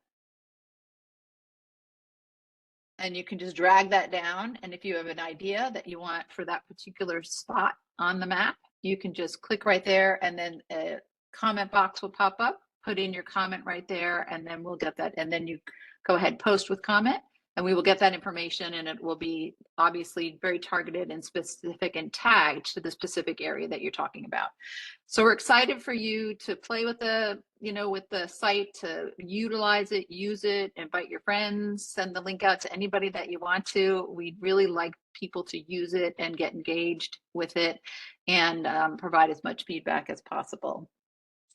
and you can just drag that down, and if you have an idea that you want for that particular spot on the map, you can just click right there and then a comment box will pop up. Put in your comment right there, and then we'll get that. And then you go ahead, post with comment, and we will get that information, and it will be obviously very targeted and specific and tagged to the specific area that you're talking about. So we're excited for you to play with with the site, to utilize it, use it, invite your friends, send the link out to anybody that you want to. We'd really like people to use it and get engaged with it and provide as much feedback as possible.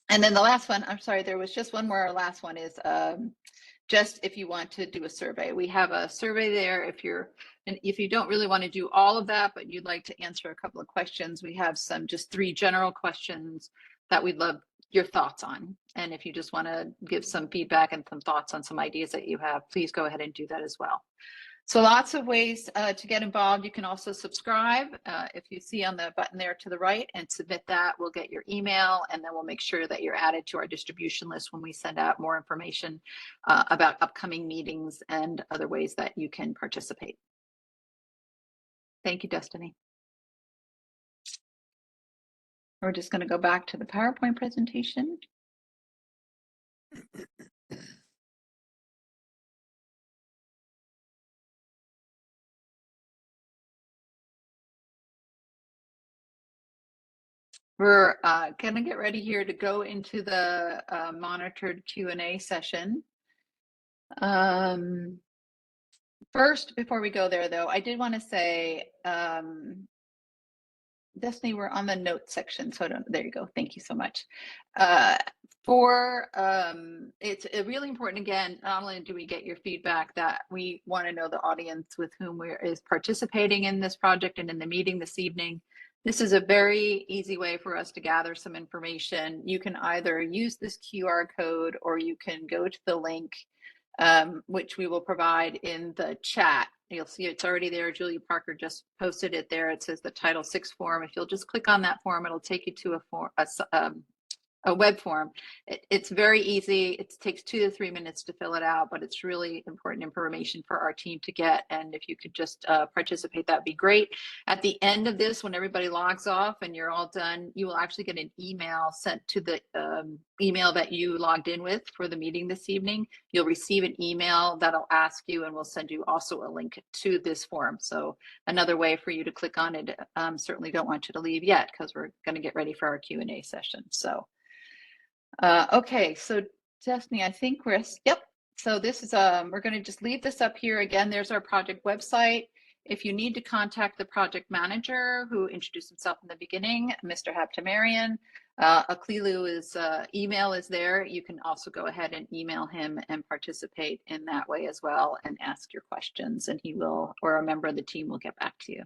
And then the last one, I'm sorry, there was just one more. Our last one is just if you want to do a survey. We have a survey there if you don't really want to do all of that, but you'd like to answer a couple of questions. We have just 3 general questions that we'd love your thoughts on. And if you just want to give some feedback and some thoughts on some ideas that you have, please go ahead and do that as well. So lots of ways to get involved. You can also subscribe if you see on the button there to the right and submit that. We'll get your email and then we'll make sure that you're added to our distribution list when we send out more information about upcoming meetings and other ways that you can participate. Thank you, Destiny. We're just going to go back to the PowerPoint presentation. We're going to get ready here to go into the monitored Q&A session. First, before we go there, though, I did want to say, Destiny, we're on the notes section, so there you go. Thank you so much. It's really important, again, not only do we get your feedback, that we want to know the audience with whom is participating in this project and in the meeting this evening. This is a very easy way for us to gather some information. You can either use this QR code or you can go to the link, which we will provide in the chat. You'll see it's already there. Julia Parker just posted it there. It says the Title VI form. If you'll just click on that form, it'll take you to a web form. It's very easy. It takes 2 to 3 minutes to fill it out, but it's really important information for our team to get. And if you could just participate, that'd be great. At the end of this, when everybody logs off and you're all done, you will actually get an email sent to the email that you logged in with for the meeting this evening. You'll receive an email that'll ask you, and we'll send you also a link to this form. So another way for you to click on it. Certainly don't want you to leave yet, because we're going to get ready for our Q&A session. So okay, so Destiny, I think yep. So this is, we're going to just leave this up here. Again, there's our project website. If you need to contact the project manager who introduced himself in the beginning, Mr. Habtemarian, Aklilu's email is there. You can also go ahead and email him and participate in that way as well and ask your questions, and he will, or a member of the team will get back to you.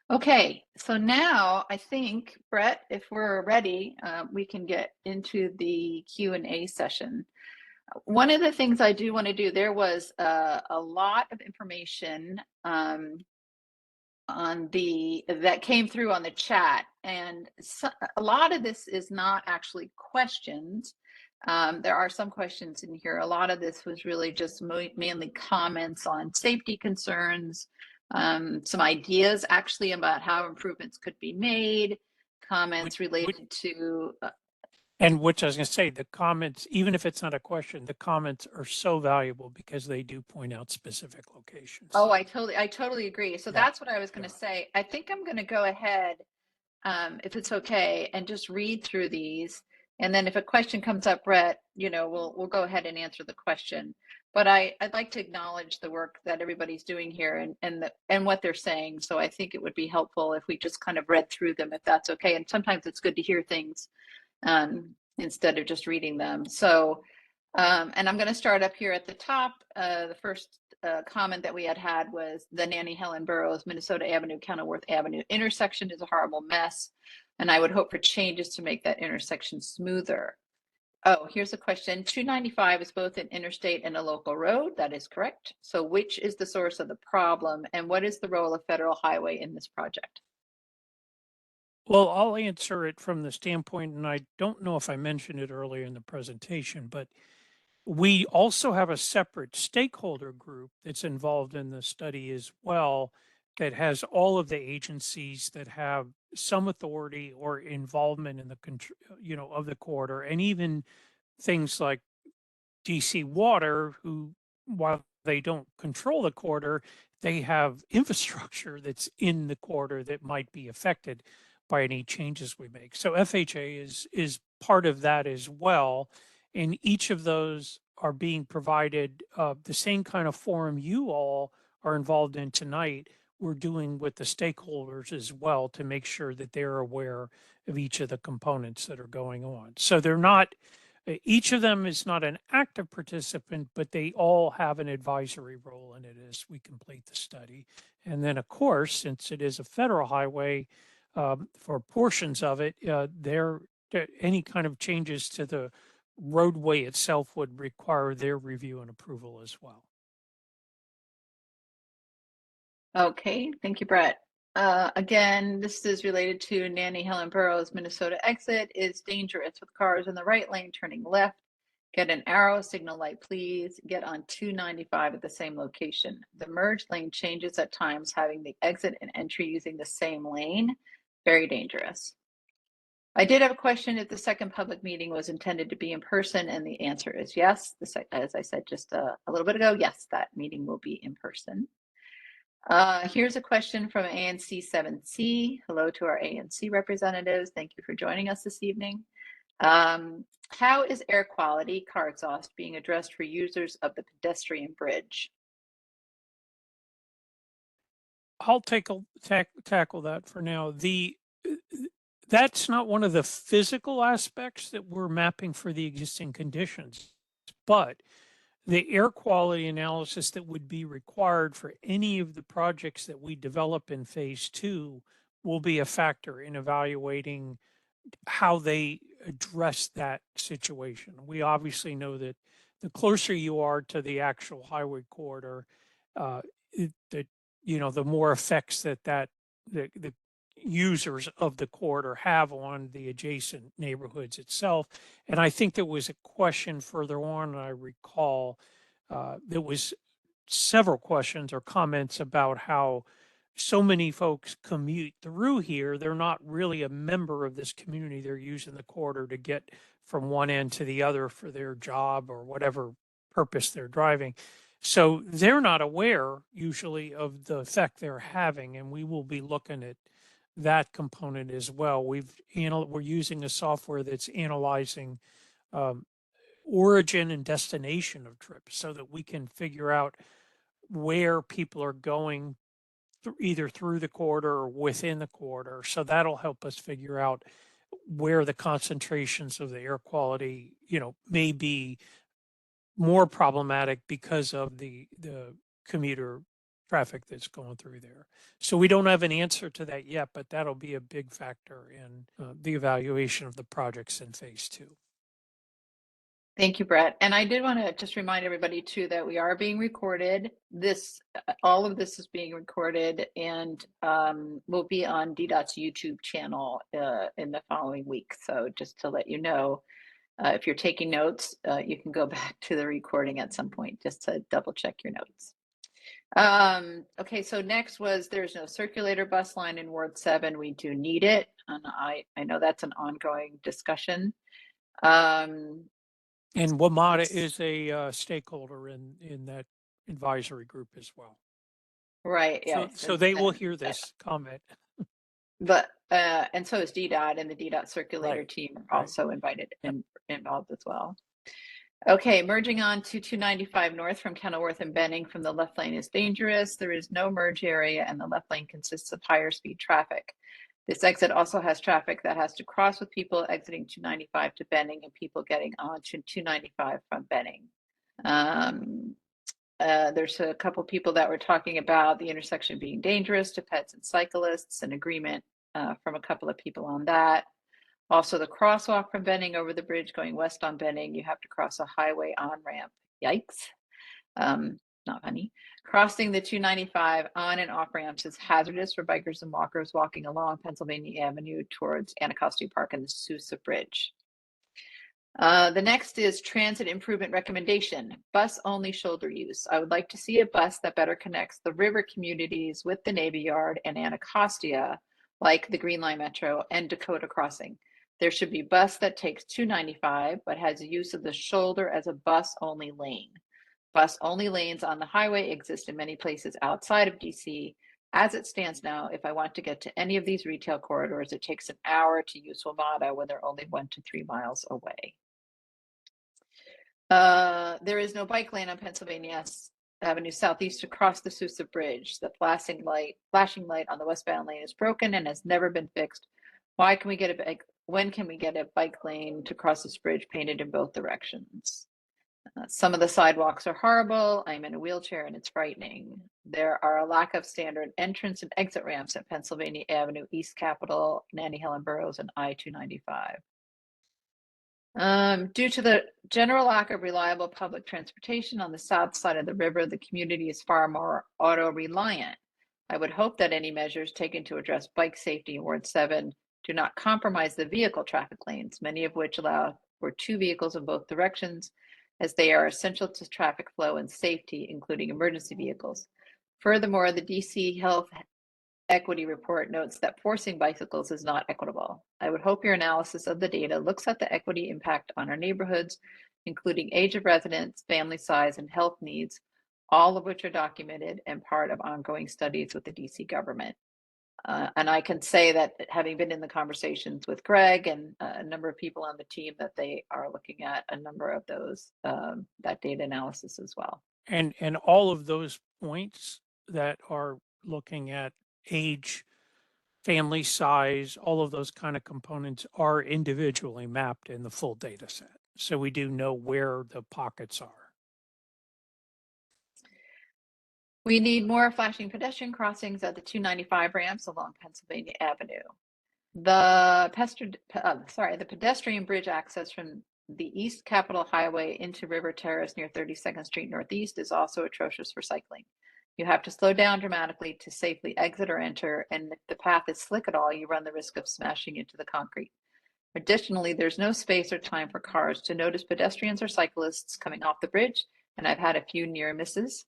Okay, so now I think, Brett, if we're ready, we can get into the Q&A session. One of the things I do want to do, there was a lot of information on that came through on the chat, and a lot of this is not actually questions. There are some questions in here. A lot of this was really just mainly comments on safety concerns, some ideas actually about how improvements could be made, comments related to and which I was going to say, the comments, even if it's not a question, the comments are so valuable because they do point out specific locations. Oh, I totally agree. So Yeah. that's what I was going to say. I think I'm going to go ahead, if it's okay, and just read through these. And then if a question comes up, Brett, we'll go ahead and answer the question. But I'd like to acknowledge the work that everybody's doing here and what they're saying. So I think it would be helpful if we just kind of read through them, if that's okay. And sometimes it's good to hear things instead of just reading them. So, and I'm going to start up here at the top. The first comment that we had was the Nanny Helen Burroughs, Minnesota Avenue, Kenilworth Avenue intersection is a horrible mess, and I would hope for changes to make that intersection smoother. Oh, here's a question. 295 is both an interstate and a local road. That is correct. So which is the source of the problem, and what is the role of federal highway in this project? Well, I'll answer it from the standpoint, and I don't know if I mentioned it earlier in the presentation, but we also have a separate stakeholder group that's involved in the study as well, that has all of the agencies that have some authority or involvement in the of the corridor, and even things like DC Water, who, while they don't control the corridor, they have infrastructure that's in the corridor that might be affected by any changes we make. So FHA is part of that as well. And each of those are being provided the same kind of forum you all are involved in tonight. We're doing with the stakeholders as well to make sure that they're aware of each of the components that are going on. So they're not, each of them is not an active participant, but they all have an advisory role in it as we complete the study. And then, of course, since it is a federal highway, for portions of it, any kind of changes to the roadway itself would require their review and approval as well. Okay, thank you, Brett. Again, this is related to Nanny Helen Burroughs, Minnesota exit is dangerous with cars in the right lane turning left. Get an arrow signal light, please. Get on 295 at the same location. The merge lane changes at times, having the exit and entry using the same lane. Very dangerous. I did have a question if the second public meeting was intended to be in person, and the answer is yes. As I said just a little bit ago, yes, that meeting will be in person. Here's a question from ANC 7C. Hello to our ANC representatives. Thank you for joining us this evening. How is air quality, car exhaust, being addressed for users of the pedestrian bridge? I'll tackle that for now. That's not one of the physical aspects that we're mapping for the existing conditions, but the air quality analysis that would be required for any of the projects that we develop in phase 2 will be a factor in evaluating how they address that situation. We obviously know that the closer you are to the actual highway corridor, the the more effects that the users of the corridor have on the adjacent neighborhoods itself. And I think there was a question further on, I recall, there was several questions or comments about how so many folks commute through here. They're not really a member of this community. They're using the corridor to get from one end to the other for their job or whatever purpose they're driving. So they're not aware usually of the effect they're having, and we will be looking at that component as well. We're using a software that's analyzing origin and destination of trips so that we can figure out where people are going either through the corridor or within the corridor. So that'll help us figure out where the concentrations of the air quality, may be more problematic because of the commuter traffic that's going through there. So we don't have an answer to that yet, but that'll be a big factor in the evaluation of the projects in phase 2. Thank you, Brett. And I did want to just remind everybody too that we are being recorded. All of this is being recorded and will be on DDOT's YouTube channel in the following week. So just to let you know, if you're taking notes, you can go back to the recording at some point just to double check your notes. Okay, so next was there's no circulator bus line in Ward 7. We do need it. And I know that's an ongoing discussion. And WMATA is a stakeholder in that advisory group as well. Right. Yeah. So they will hear this comment. But and so is DDOT, and the DDOT circulator Right. team are also invited and involved as well. Okay, merging on to 295 north from Kenilworth and Benning from the left lane is dangerous. There is no merge area, and the left lane consists of higher speed traffic. This exit also has traffic that has to cross with people exiting 295 to Benning and people getting onto 295 from Benning. There's a couple people that were talking about the intersection being dangerous to pets and cyclists, an agreement from a couple of people on that. Also, the crosswalk from Benning over the bridge going west on Benning, you have to cross a highway on-ramp. Yikes. Not funny. Crossing the 295 on and off ramps is hazardous for bikers and walkers walking along Pennsylvania Avenue towards Anacostia Park and the Sousa Bridge. The next is transit improvement recommendation, bus only shoulder use. I would like to see a bus that better connects the river communities with the Navy Yard and Anacostia, like the Green Line Metro and Dakota Crossing. There should be a bus that takes 295, but has use of the shoulder as a bus only lane. Bus only lanes on the highway exist in many places outside of DC. As it stands now, if I want to get to any of these retail corridors, it takes an hour to use WMATA when they're only 1 to 3 miles away. There is no bike lane on Pennsylvania Avenue Southeast across the Sousa Bridge. The flashing light on the westbound lane is broken and has never been fixed. When can we get a bike lane to cross this bridge painted in both directions? Some of the sidewalks are horrible. I'm in a wheelchair and it's frightening. There are a lack of standard entrance and exit ramps at Pennsylvania Avenue, East Capitol, Nanny Helen Burroughs, and I-295. Due to the general lack of reliable public transportation on the south side of the river, the community is far more auto reliant. I would hope that any measures taken to address bike safety in Ward 7 do not compromise the vehicle traffic lanes, many of which allow for 2 vehicles in both directions, as they are essential to traffic flow and safety, including emergency vehicles. Furthermore, the DC Health Equity Report notes that forcing bicycles is not equitable. I would hope your analysis of the data looks at the equity impact on our neighborhoods, including age of residence, family size, and health needs, all of which are documented and part of ongoing studies with the DC government. And I can say that having been in the conversations with Greg and a number of people on the team, that they are looking at a number of those, that data analysis as well. And all of those points that are looking at age, family size, all of those kind of components are individually mapped in the full data set. So we do know where the pockets are. We need more flashing pedestrian crossings at the 295 ramps along Pennsylvania Avenue. The pedestrian bridge access from the East Capitol Highway into River Terrace near 32nd Street Northeast is also atrocious for cycling. You have to slow down dramatically to safely exit or enter, and if the path is slick at all, you run the risk of smashing into the concrete. Additionally, there's no space or time for cars to notice pedestrians or cyclists coming off the bridge, and I've had a few near misses.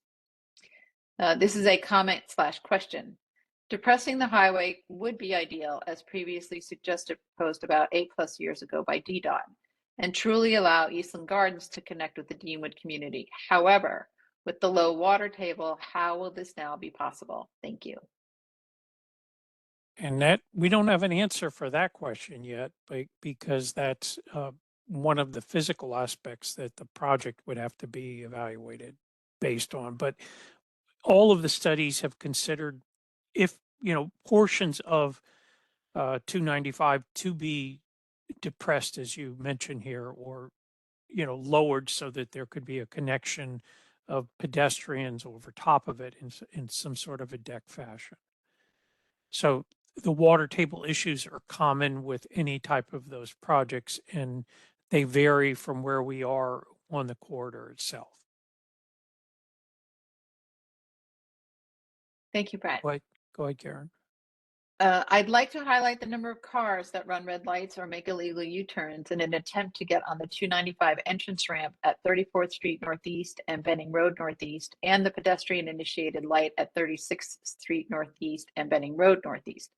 This is a comment / question. Depressing the highway would be ideal, as previously suggested, proposed about 8+ years ago by DDOT, and truly allow Eastland Gardens to connect with the Deanwood community. However, with the low water table, how will this now be possible? Thank you. And that we don't have an answer for that question yet, but because that's one of the physical aspects that the project would have to be evaluated based on. But all of the studies have considered if, portions of 295 to be depressed, as you mentioned here, or, lowered so that there could be a connection of pedestrians over top of it in some sort of a deck fashion. So the water table issues are common with any type of those projects, and they vary from where we are on the corridor itself. Thank you, Brett. Go ahead, Karen. I'd like to highlight the number of cars that run red lights or make illegal U-turns in an attempt to get on the 295 entrance ramp at 34th Street Northeast and Benning Road Northeast, and the pedestrian-initiated light at 36th Street Northeast and Benning Road Northeast.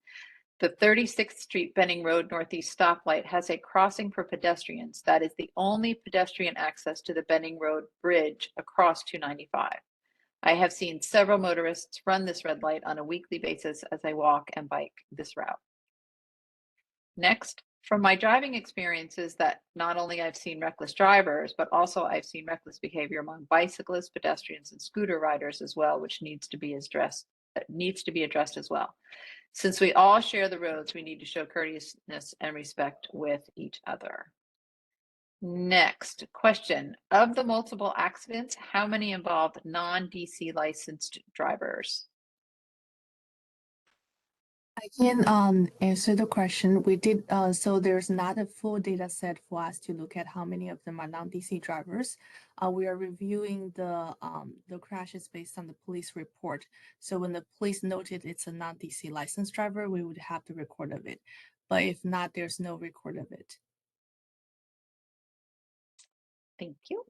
The 36th Street Benning Road Northeast stoplight has a crossing for pedestrians. That is the only pedestrian access to the Benning Road Bridge across 295. I have seen several motorists run this red light on a weekly basis as I walk and bike this route. Next, from my driving experiences, that not only I've seen reckless drivers, but also I've seen reckless behavior among bicyclists, pedestrians, and scooter riders as well, which needs to be addressed as well. Since we all share the roads, we need to show courteousness and respect with each other. Next question. Of the multiple accidents, how many involved non-DC licensed drivers? I can answer the question. We did so there's not a full data set for us to look at how many of them are non-DC drivers. We are reviewing the crashes based on the police report. So when the police noted it's a non-DC licensed driver, we would have the record of it. But if not, there's no record of it. Thank you.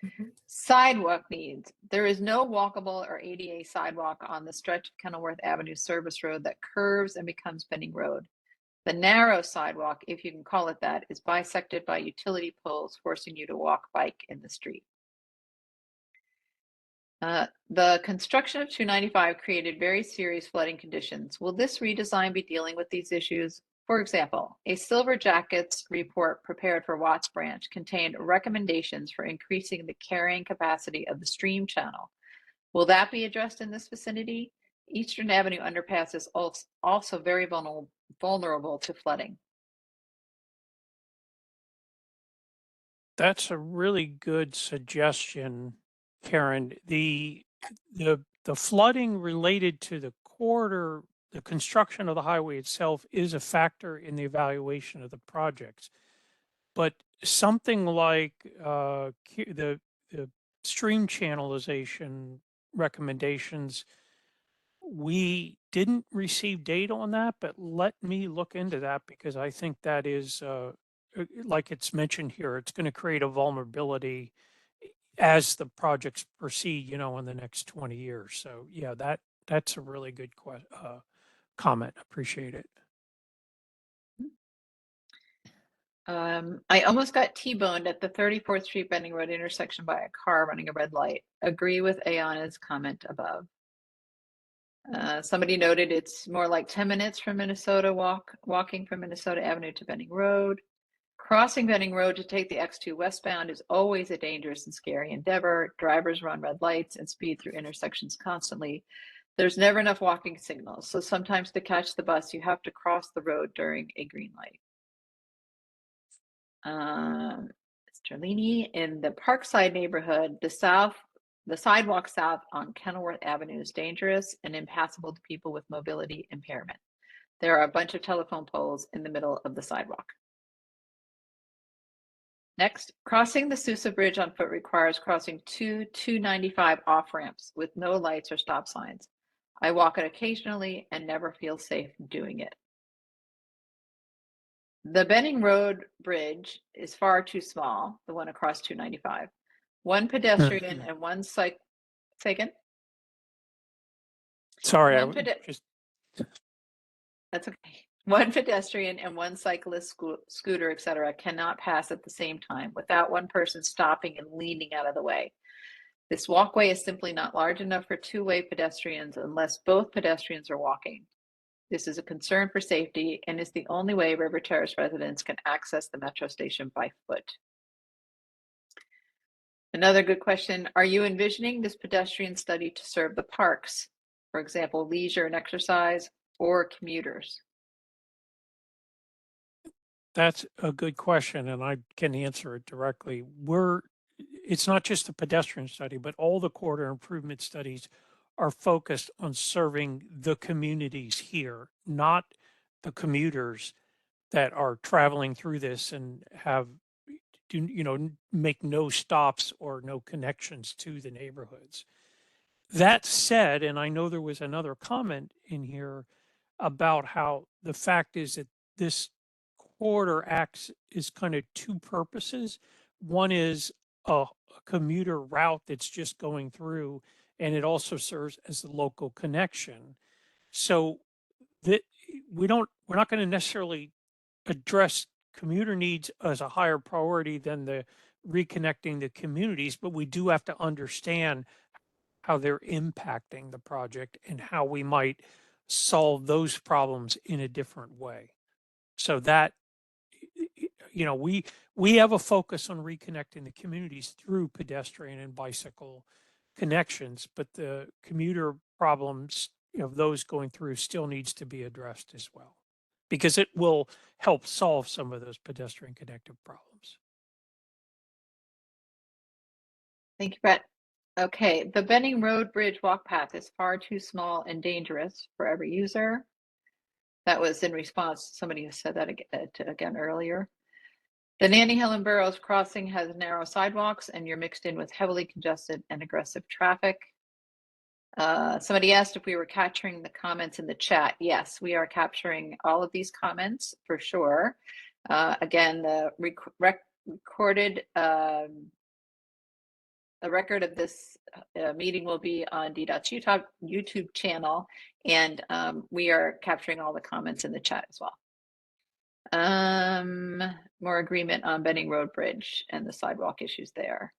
Mm-hmm. Sidewalk needs. There is no walkable or ADA sidewalk on the stretch of Kenilworth Avenue service road that curves and becomes Benning Road. The narrow sidewalk, if you can call it that, is bisected by utility poles, forcing you to walk, bike in the street. The construction of 295 created very serious flooding conditions. Will this redesign be dealing with these issues? For example, a Silver Jackets report prepared for Watts Branch contained recommendations for increasing the carrying capacity of the stream channel. Will that be addressed in this vicinity? Eastern Avenue underpass is also very vulnerable to flooding. That's a really good suggestion, Karen. The flooding related to the corridor, the construction of the highway itself is a factor in the evaluation of the projects. But something like the stream channelization recommendations, we didn't receive data on that, but let me look into that, because I think that is, like it's mentioned here, it's going to create a vulnerability as the projects proceed, in the next 20 years. So yeah, that's a really good comment. Appreciate it. I almost got T-boned at the 34th Street Benning Road intersection by a car running a red light. Agree with Ayana's comment above. Somebody noted it's more like 10 minutes from Minnesota walking from Minnesota Avenue to Benning Road. Crossing Benning Road to take the X2 westbound is always a dangerous and scary endeavor. Drivers run red lights and speed through intersections constantly. There's never enough walking signals, so sometimes to catch the bus, you have to cross the road during a green light. Mr. Leaney, in the Parkside neighborhood, the sidewalk south on Kenilworth Avenue is dangerous and impassable to people with mobility impairment. There are a bunch of telephone poles in the middle of the sidewalk. Next, crossing the Sousa Bridge on foot requires crossing two 295 off ramps with no lights or stop signs. I walk it occasionally and never feel safe doing it. The Benning Road Bridge is far too small, the one across 295. One pedestrian and one cycle. Say again? Sorry, One just That's okay. One pedestrian and one cyclist, scooter, etc., cannot pass at the same time without one person stopping and leaning out of the way. This walkway is simply not large enough for two-way pedestrians unless both pedestrians are walking. This is a concern for safety and is the only way River Terrace residents can access the metro station by foot. Another good question, are you envisioning this pedestrian study to serve the parks, for example, leisure and exercise, or commuters? That's a good question, and I can answer it directly. It's not just a pedestrian study, but all the corridor improvement studies are focused on serving the communities here, not the commuters that are traveling through this and make no stops or no connections to the neighborhoods. That said, and I know there was another comment in here about how the fact is that this corridor acts is kind of two purposes. One is a commuter route that's just going through, and it also serves as the local connection. So that we're not going to necessarily address commuter needs as a higher priority than the reconnecting the communities, but we do have to understand how they're impacting the project and how we might solve those problems in a different way. So that, we have a focus on reconnecting the communities through pedestrian and bicycle connections, but the commuter problems of those going through still needs to be addressed as well, because it will help solve some of those pedestrian connective problems. Thank you, Brett. Okay, the Benning Road Bridge walk path is far too small and dangerous for every user. That was in response to somebody who said that again earlier. The Nanny Helen Burroughs crossing has narrow sidewalks and you're mixed in with heavily congested and aggressive traffic. Somebody asked if we were capturing the comments in the chat. Yes, we are capturing all of these comments for sure. Again, the a record of this meeting will be on DDOT's YouTube channel, and we are capturing all the comments in the chat as well. More agreement on Benning Road Bridge and the sidewalk issues there.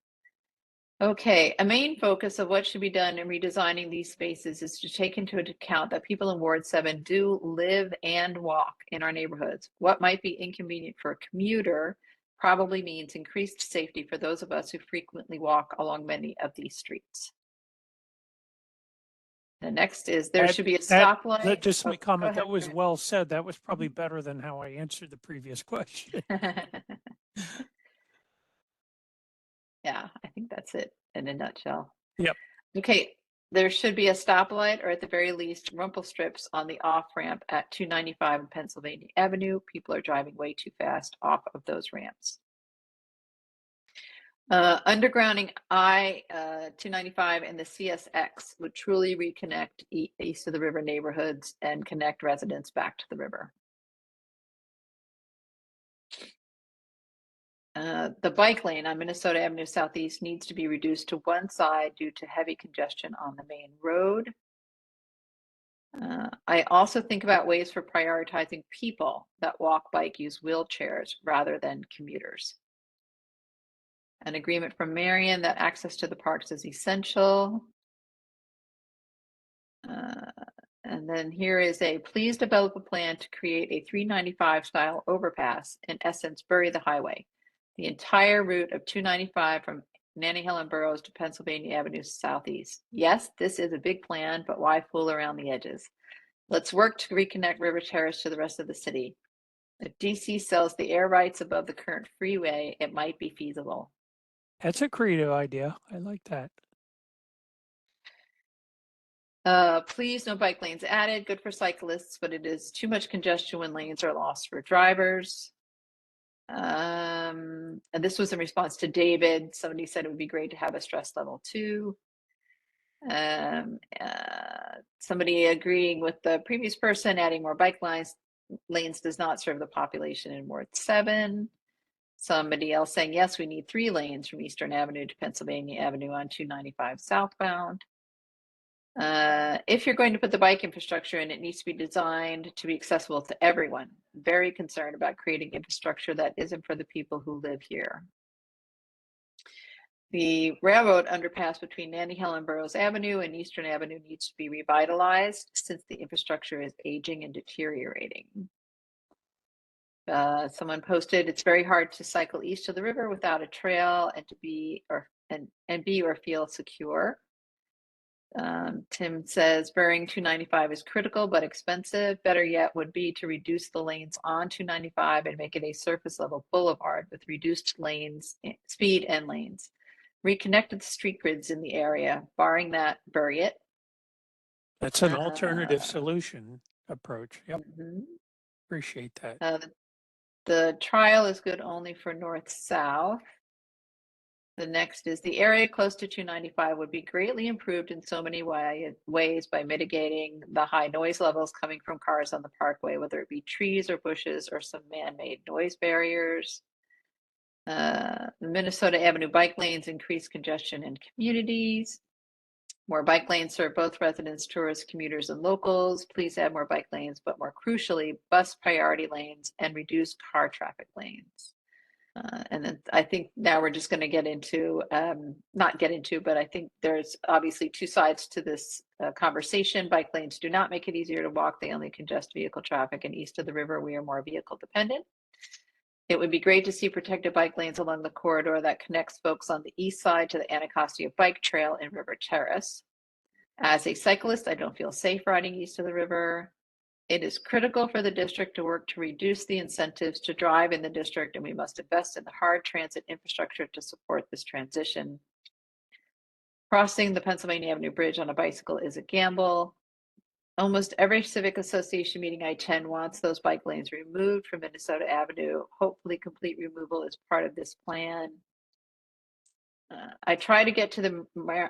Okay, a main focus of what should be done in redesigning these spaces is to take into account that people in Ward 7 do live and walk in our neighborhoods. What might be inconvenient for a commuter probably means increased safety for those of us who frequently walk along many of these streets. The next is there should be a stoplight. Just let me comment, ahead, that was well said. That was probably better than how I answered the previous question. Yeah, I think that's it in a nutshell. Yep. Okay, there should be a stoplight or at the very least rumple strips on the off ramp at 295 and Pennsylvania Avenue. People are driving way too fast off of those ramps. Undergrounding I-295 and the CSX would truly reconnect east of the river neighborhoods and connect residents back to the river. The bike lane on Minnesota Avenue Southeast needs to be reduced to one side due to heavy congestion on the main road. I also think about ways for prioritizing people that walk, bike, use wheelchairs rather than commuters. An agreement from Marion that access to the parks is essential. And then here is please develop a plan to create a 395 style overpass, in essence, bury the highway. The entire route of 295 from Nanny Helen Burroughs to Pennsylvania Avenue Southeast. Yes, this is a big plan, but why fool around the edges? Let's work to reconnect River Terrace to the rest of the city. If DC sells the air rights above the current freeway, it might be feasible. That's a creative idea. I like that. Please, no bike lanes added. Good for cyclists, but it is too much congestion when lanes are lost for drivers. And this was in response to David. Somebody said it would be great to have a stress level 2. Somebody agreeing with the previous person, adding more bike lanes does not serve the population in Ward 7. Somebody else saying, yes, we need 3 lanes from Eastern Avenue to Pennsylvania Avenue on 295 southbound. If you're going to put the bike infrastructure in, it needs to be designed to be accessible to everyone. Very concerned about creating infrastructure that isn't for the people who live here. The railroad underpass between Nanny Helen Burroughs Avenue and Eastern Avenue needs to be revitalized since the infrastructure is aging and deteriorating. Someone posted, it's very hard to cycle east of the river without a trail and to be or feel secure. Tim says burying 295 is critical but expensive. Better yet would be to reduce the lanes on 295 and make it a surface level boulevard with reduced lanes, speed and lanes. Reconnect the street grids in the area. Barring that, bury it. That's an alternative solution approach. Yep. Mhm. Appreciate that. The trial is good only for north-south. The next is the area close to 295 would be greatly improved in so many ways by mitigating the high noise levels coming from cars on the parkway, whether it be trees or bushes or some man-made noise barriers. The Minnesota Avenue bike lanes increase congestion in communities. More bike lanes serve both residents, tourists, commuters, and locals. Please add more bike lanes, but more crucially, bus priority lanes and reduce car traffic lanes. And then I think now we're just going to get into, not get into, but I think there's obviously 2 sides to this conversation. Bike lanes do not make it easier to walk. They only congest vehicle traffic, and east of the river, we are more vehicle dependent. It would be great to see protected bike lanes along the corridor that connects folks on the east side to the Anacostia Bike Trail in River Terrace. As a cyclist, I don't feel safe riding east of the river. It is critical for the district to work to reduce the incentives to drive in the district, and we must invest in the hard transit infrastructure to support this transition. Crossing the Pennsylvania Avenue Bridge on a bicycle is a gamble. Almost every civic association meeting I attend wants those bike lanes removed from Minnesota Avenue. Hopefully complete removal is part of this plan. I try to get to the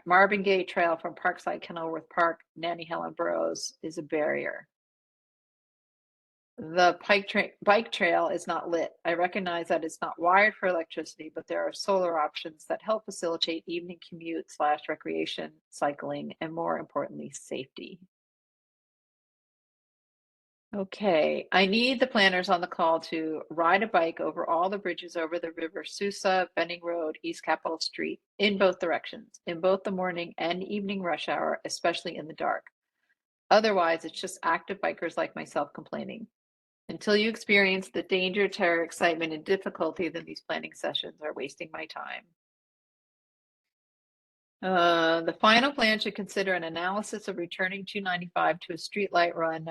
Marvin Gaye Trail from Parkside Kenilworth Park. Nanny Helen Burroughs is a barrier. The bike trail is not lit. I recognize that it's not wired for electricity, but there are solar options that help facilitate evening commute / recreation, cycling, and more importantly, safety. Okay, I need the planners on the call to ride a bike over all the bridges over the river Sousa, Benning Road, East Capitol Street, in both directions, in both the morning and evening rush hour, especially in the dark. Otherwise, it's just active bikers like myself complaining. Until you experience the danger, terror, excitement, and difficulty, then these planning sessions are wasting my time. The final plan should consider an analysis of returning 295 to a streetlight run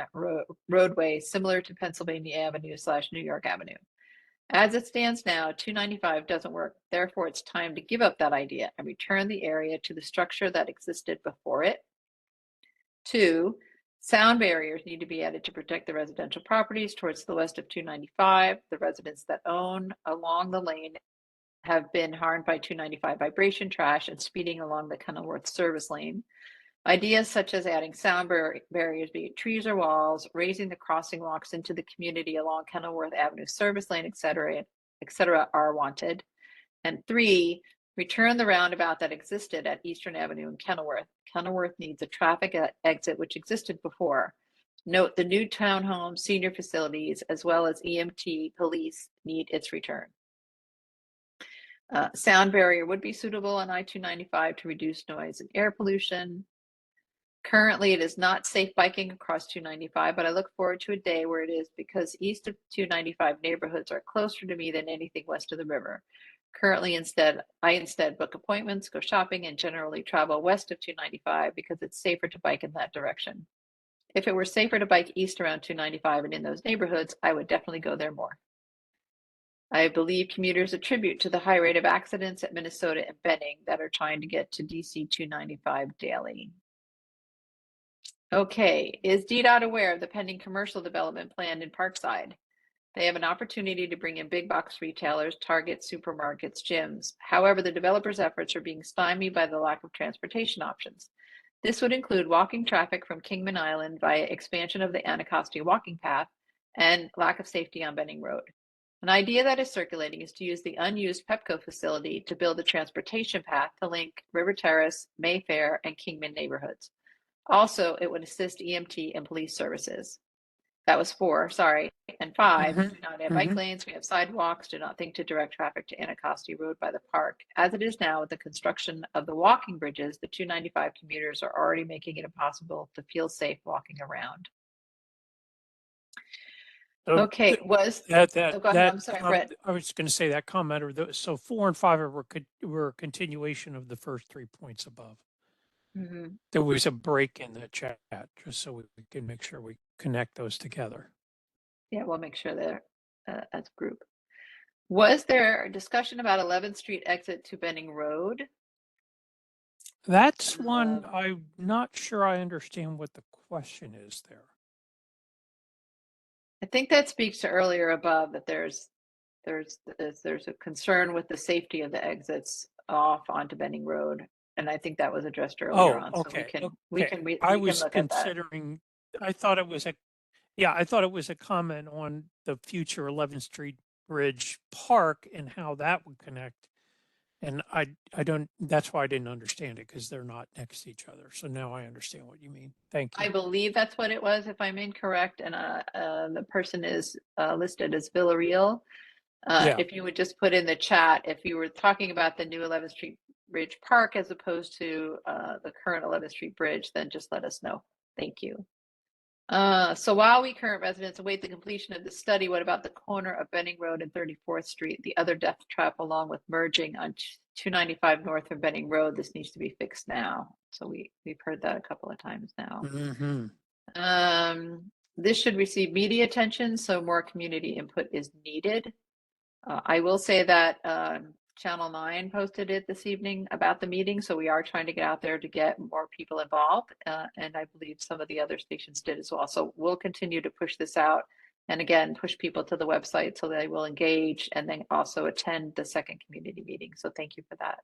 roadway similar to Pennsylvania Avenue / New York Avenue. As it stands now, 295 doesn't work. Therefore, it's time to give up that idea and return the area to the structure that existed before it. 2, sound barriers need to be added to protect the residential properties towards the west of 295. The residents that own along the lane have been harmed by 295 vibration, trash, and speeding along the Kenilworth service lane. Ideas such as adding sound barriers, be it trees or walls, raising the crossing walks into the community along Kenilworth Avenue service lane, etc., are wanted. And 3, return the roundabout that existed at Eastern Avenue in Kenilworth. Kenilworth needs a traffic exit which existed before. Note the new townhome, senior facilities, as well as EMT police need its return. Sound barrier would be suitable on I-295 to reduce noise and air pollution. Currently, it is not safe biking across 295, but I look forward to a day where it is, because east of 295 neighborhoods are closer to me than anything west of the river. Currently, I instead book appointments, go shopping, and generally travel west of 295 because it's safer to bike in that direction. If it were safer to bike east around 295 and in those neighborhoods, I would definitely go there more. I believe commuters attribute to the high rate of accidents at Minnesota and Benning that are trying to get to DC-295 daily. Okay, is DDOT aware of the pending commercial development planned in Parkside? They have an opportunity to bring in big box retailers, Targets, supermarkets, gyms. However, the developers' efforts are being stymied by the lack of transportation options. This would include walking traffic from Kingman Island via expansion of the Anacostia walking path and lack of safety on Benning Road. An idea that is circulating is to use the unused Pepco facility to build a transportation path to link River Terrace, Mayfair, and Kingman neighborhoods. Also, it would assist EMT and police services. That was 4, sorry. And 5, do not have bike lanes, we have sidewalks, do not think to direct traffic to Anacostia Road by the park. As it is now, with the construction of the walking bridges, the 295 commuters are already making it impossible to feel safe walking around. So Okay, was, that oh, go ahead, I'm sorry, Brett. I was going to say that comment, so 4 and 5 were a continuation of the first 3 points above. There was a break in the chat, just so we can make sure we connect those together. Yeah, we'll make sure they're as a group. Was there a discussion about 11th Street exit to Benning Road? That's one I'm not sure I understand what the question is there. I think that speaks to earlier above that there's a concern with the safety of the exits off onto Benning Road, and I think that was addressed earlier on. Okay. So we can I look was at that. considering. I thought it was a comment on the future 11th Street Bridge Park and how that would connect. And I don't. That's why I didn't understand it, because they're not next to each other. So now I understand what you mean. Thank you. I believe that's what it was, if I'm incorrect, and the person is listed as Villarreal. Yeah. If you would just put in the chat, if you were talking about the new 11th Street Bridge Park as opposed to the current 11th Street Bridge, then just let us know. Thank you. So while we current residents await the completion of the study, what about the corner of Benning Road and 34th Street, the other death trap along with merging on 295 north of Benning Road? This needs to be fixed now. So we've heard that a couple of times now. This should receive media attention, so more community input is needed. I will say that Channel 9 posted it this evening about the meeting, so we are trying to get out there to get more people involved, and I believe some of the other stations did as well. So we'll continue to push this out, and again, push people to the website so they will engage and then also attend the second community meeting. So thank you for that.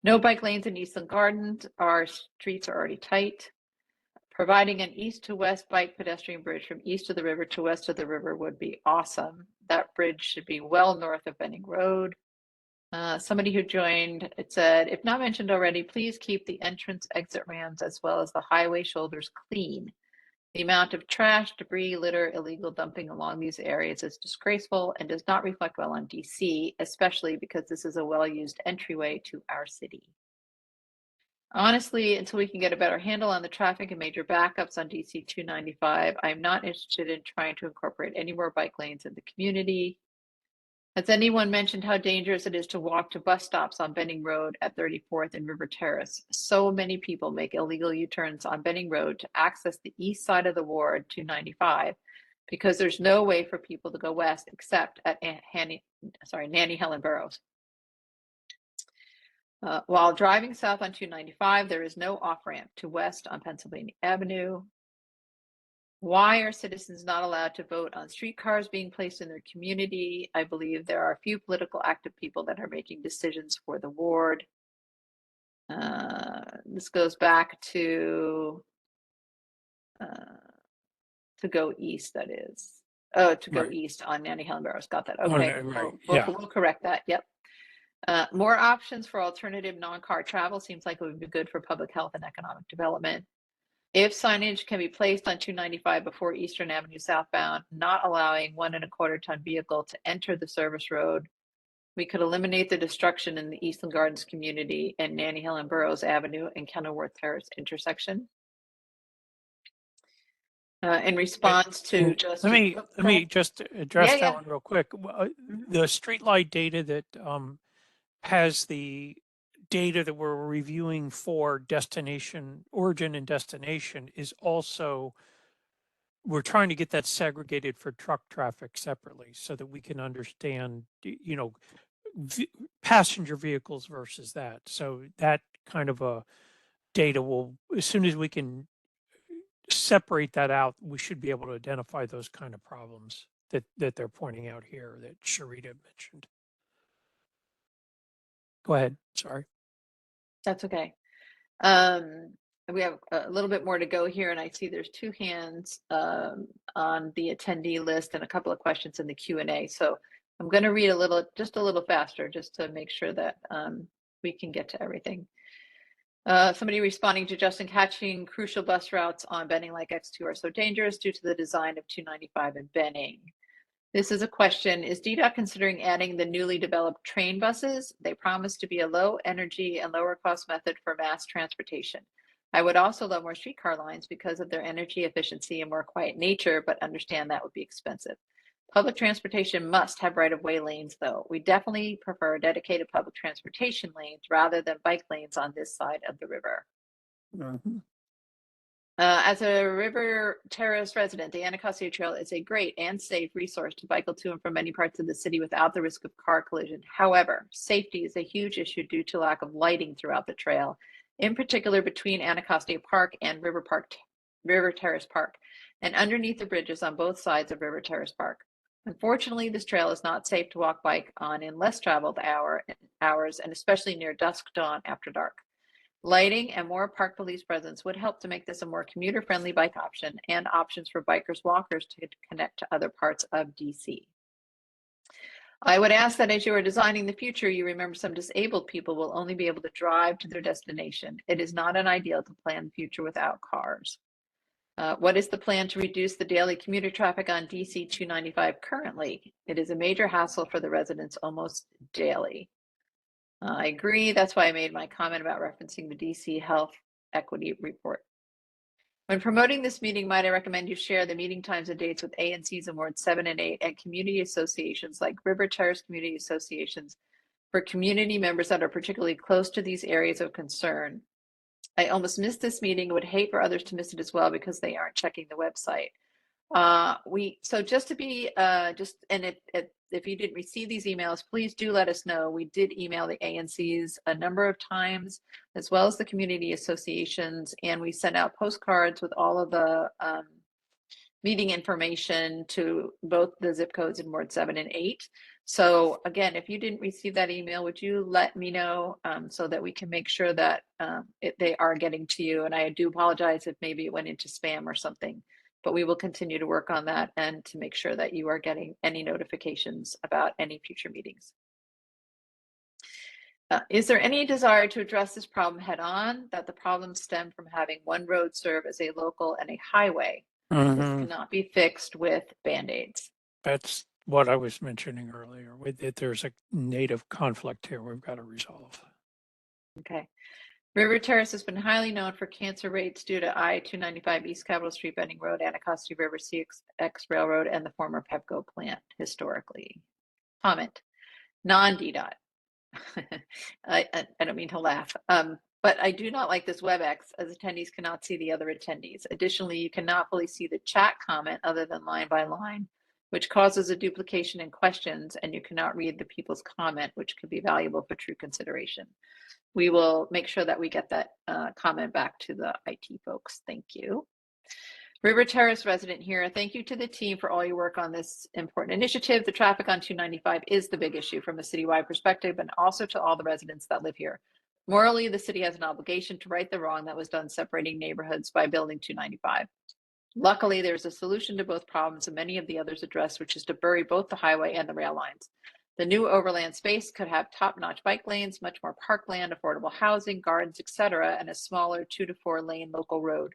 No bike lanes in Eastland Gardens. Our streets are already tight. Providing an east to west bike pedestrian bridge from east of the river to west of the river would be awesome. That bridge should be well north of Benning Road. Somebody who joined, it said, if not mentioned already, please keep the entrance exit ramps as well as the highway shoulders clean. The amount of trash, debris, litter, illegal dumping along these areas is disgraceful and does not reflect well on DC, especially because this is a well-used entryway to our city. Honestly, until we can get a better handle on the traffic and major backups on DC-295, I'm not interested in trying to incorporate any more bike lanes in the community. Has anyone mentioned how dangerous it is to walk to bus stops on Benning Road at 34th and River Terrace? So many people make illegal U-turns on Benning Road to access the east side of the ward 295 because there's no way for people to go west except at Nanny Helen Burroughs. While driving south on 295, there is no off-ramp to west on Pennsylvania Avenue. Why are citizens not allowed to vote on streetcars being placed in their community? I believe there are a few political active people that are making decisions for the ward. This goes back to go east, that is. Oh, to go east on Nanny Helen Burroughs. Got that. Okay, we'll correct that. Yep. More options for alternative non-car travel seems like it would be good for public health and economic development. If signage can be placed on 295 before Eastern Avenue southbound, not allowing 1.25 ton vehicle to enter the service road, we could eliminate the destruction in the Eastland Gardens community and Nanny Helen Burroughs Avenue and Kenilworth Terrace intersection. In response to just let me just address that one real quick. The streetlight data that has the data that we're reviewing for destination, origin and destination is also, we're trying to get that segregated for truck traffic separately so that we can understand, you know, passenger vehicles versus that. So that kind of a data will, as soon as we can separate that out, we should be able to identify those kind of problems that they're pointing out here that Sharita mentioned. Go ahead. Sorry. That's okay. We have a little bit more to go here, and I see there's 2 hands on the attendee list and a couple of questions in the Q&A. So I'm going to read just a little faster, just to make sure that we can get to everything. Somebody responding to Justin catching crucial bus routes on Benning like X2 are so dangerous due to the design of 295 and Benning. This is a question. Is DDOT considering adding the newly developed train buses? They promise to be a low energy and lower cost method for mass transportation. I would also love more streetcar lines because of their energy efficiency and more quiet nature, but understand that would be expensive. Public transportation must have right-of-way lanes, though. We definitely prefer dedicated public transportation lanes rather than bike lanes on this side of the river. Mm-hmm. As a River Terrace resident, the Anacostia Trail is a great and safe resource to cycle to and from many parts of the city without the risk of car collision. However, safety is a huge issue due to lack of lighting throughout the trail, in particular between Anacostia Park and River Terrace Park, and underneath the bridges on both sides of River Terrace Park. Unfortunately, this trail is not safe to walk bike on in less traveled hours, and especially near dusk, dawn, after dark. Lighting and more park police presence would help to make this a more commuter-friendly bike option and options for bikers, walkers to connect to other parts of DC. I would ask that as you are designing the future, you remember some disabled people will only be able to drive to their destination. It is not an ideal to plan the future without cars. What is the plan to reduce the daily commuter traffic on DC-295 currently? It is a major hassle for the residents almost daily. I agree. That's why I made my comment about referencing the DC Health Equity Report. When promoting this meeting, might I recommend you share the meeting times and dates with ANCs in Wards 7 and 8 and community associations like River Terrace Community Associations for community members that are particularly close to these areas of concern. I almost missed this meeting and would hate for others to miss it as well because they aren't checking the website. So just to be, if you didn't receive these emails, please do let us know. We did email the ANCs a number of times, as well as the community associations, and we sent out postcards with all of the meeting information to both the zip codes in Ward 7 and 8. So again, if you didn't receive that email, would you let me know so that we can make sure that they are getting to you? And I do apologize if maybe it went into spam or something, but we will continue to work on that and to make sure that you are getting any notifications about any future meetings. Is there any desire to address this problem head on, that the problems stem from having one road serve as a local and a highway? Mm-hmm. This cannot be fixed with Band-Aids. That's what I was mentioning earlier. With it, there's a native conflict here we've got to resolve. Okay. River Terrace has been highly known for cancer rates due to I-295 East Capitol Street, Benning Road, Anacostia River, CX Railroad, and the former Pepco plant historically. Comment, non-DDOT. I don't mean to laugh, but I do not like this WebEx as attendees cannot see the other attendees. Additionally, you cannot fully see the chat comment other than line by line, which causes a duplication in questions, and you cannot read the people's comment, which could be valuable for true consideration. We will make sure that we get that comment back to the IT folks. Thank you. River Terrace resident here. Thank you to the team for all your work on this important initiative. The traffic on 295 is the big issue from a citywide perspective, and also to all the residents that live here. Morally, the city has an obligation to right the wrong that was done separating neighborhoods by building 295. Luckily, there's a solution to both problems and many of the others addressed, which is to bury both the highway and the rail lines. The new overland space could have top-notch bike lanes, much more parkland, affordable housing, gardens, etc., and a smaller 2 to 4 lane local road.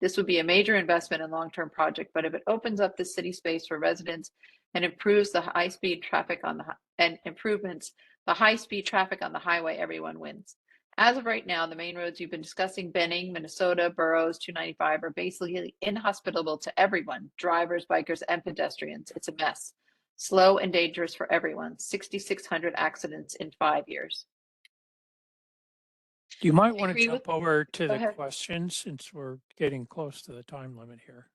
This would be a major investment and long-term project, but if it opens up the city space for residents and improves the high-speed traffic on the high-speed traffic on the highway, everyone wins. As of right now, the main roads you've been discussing, Benning, Minnesota, Burroughs, 295, are basically inhospitable to everyone, drivers, bikers, and pedestrians. It's a mess. Slow and dangerous for everyone. 6,600 accidents in 5 years. You might want to Agree jump over to the ahead. questions since we're getting close to the time limit here.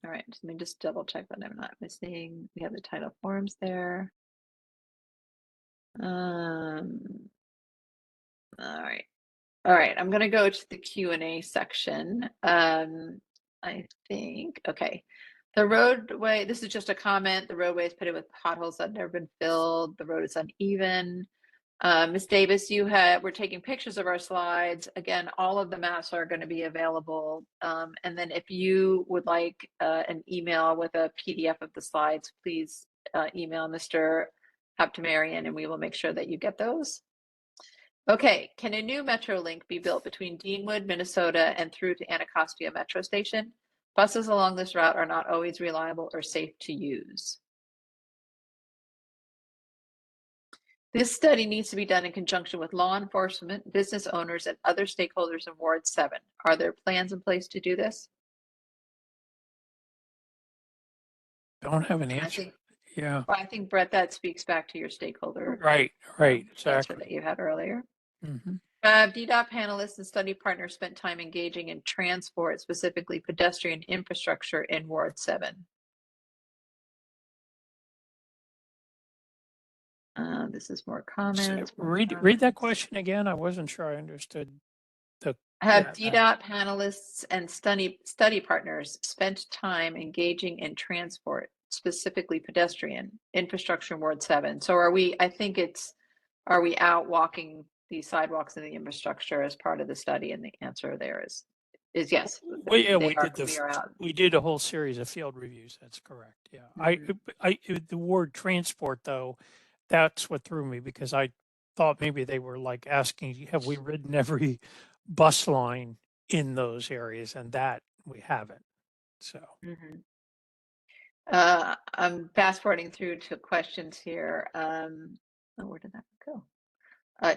All right, let me just double check that I'm not missing. We have the title forms there. All right. I'm going to go to the Q&A section. I think, okay. The roadway, this is just a comment. The roadway is pitted with potholes that have never been filled. The road is uneven. Ms. Davis, we're taking pictures of our slides. Again, all of the maps are going to be available. And then if you would like an email with a PDF of the slides, please email Mr. Haptamarian and we will make sure that you get those. Okay, can a new metro link be built between Deanwood, Minnesota and through to Anacostia Metro Station? Buses along this route are not always reliable or safe to use. This study needs to be done in conjunction with law enforcement, business owners, and other stakeholders in Ward 7. Are there plans in place to do this? Don't have an answer. Yeah. Well, I think, Brett, that speaks back to your stakeholder Right, answer exactly. that you had earlier. Mm-hmm. DDOT panelists and study partners spent time engaging in transport, specifically pedestrian infrastructure in Ward 7. This is more comments. Read that question again. I wasn't sure I understood. Have DDOT panelists and study partners spent time engaging in transport, specifically pedestrian infrastructure in Ward 7? So are we out walking these sidewalks and the infrastructure as part of the study? And the answer there is yes. Well, yeah, we are out. We did a whole series of field reviews. That's correct. Yeah. Mm-hmm. The word transport though, that's what threw me because I thought maybe they were like asking, have we ridden every bus line in those areas? And that we haven't. So. Mm-hmm. I'm fast forwarding through to questions here. Where did that go?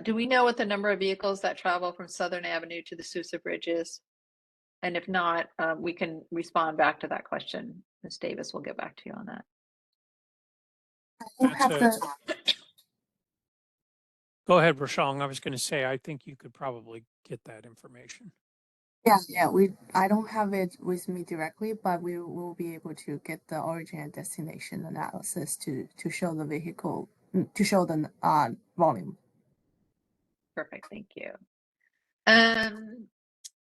Do we know what the number of vehicles that travel from Southern Avenue to the Sousa Bridge is? And if not, we can respond back to that question. Ms. Davis will get back to you on that. Go ahead, Rashong. I was going to say, I think you could probably get that information. Yeah. I don't have it with me directly, but we will be able to get the origin and destination analysis to show the vehicle, to show the volume. Perfect, thank you.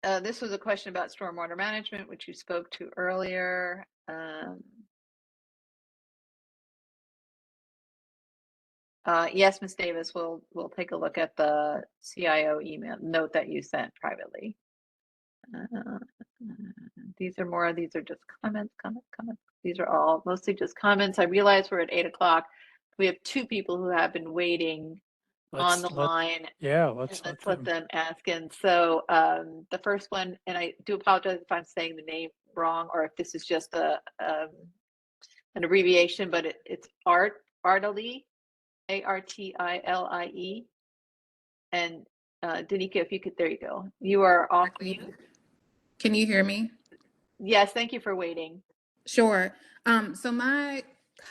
This was a question about stormwater management, which you spoke to earlier. Yes, Ms. Davis, we'll take a look at the CIO email note that you sent privately. These are just comments. These are all mostly just comments. I realize we're at 8 o'clock. We have two people who have been waiting on the line. Yeah, let's let them ask. And so the first one, and I do apologize if I'm saying the name wrong or if this is just an abbreviation, but it's Artile, Artile. And Danica, if you could, there you go. You are off mute. Can you hear me? Yes, thank you for waiting. Sure. So my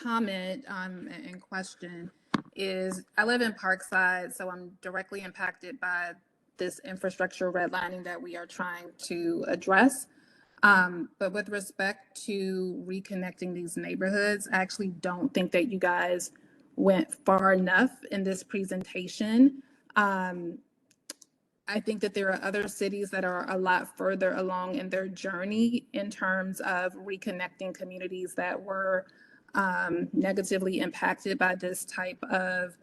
comment and question is, I live in Parkside, so I'm directly impacted by this infrastructure redlining that we are trying to address. But with respect to reconnecting these neighborhoods, I actually don't think that you guys went far enough in this presentation. I think that there are other cities that are a lot further along in their journey in terms of reconnecting communities that were negatively impacted by this type of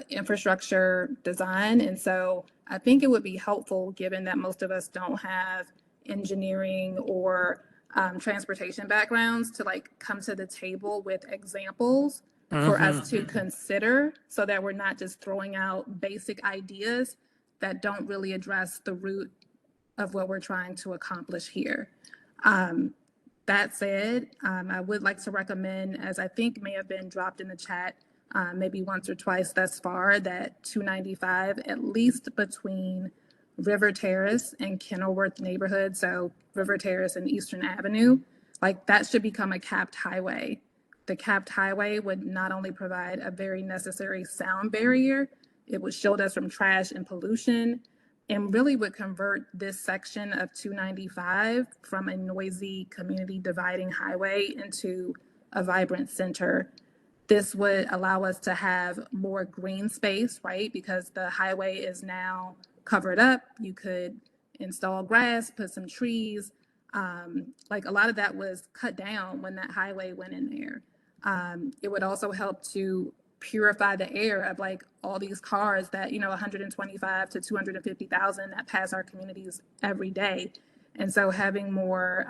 infrastructure design. And so I think it would be helpful, given that most of us don't have engineering or transportation backgrounds, to come to the table with examples for us to consider, so that we're not just throwing out basic ideas that don't really address the root of what we're trying to accomplish here. That said, I would like to recommend, as I think may have been dropped in the chat maybe once or twice thus far, that 295, at least between River Terrace and Kenilworth neighborhood, so River Terrace and Eastern Avenue, that should become a capped highway. The capped highway would not only provide a very necessary sound barrier, it would shield us from trash and pollution, and really would convert this section of 295 from a noisy community dividing highway into a vibrant center. This would allow us to have more green space, right? Because the highway is now covered up. You could install grass, put some trees, like a lot of that was cut down when that highway went in there. It would also help to purify the air of like all these cars that, 125 to 250,000 that pass our communities every day. And so having more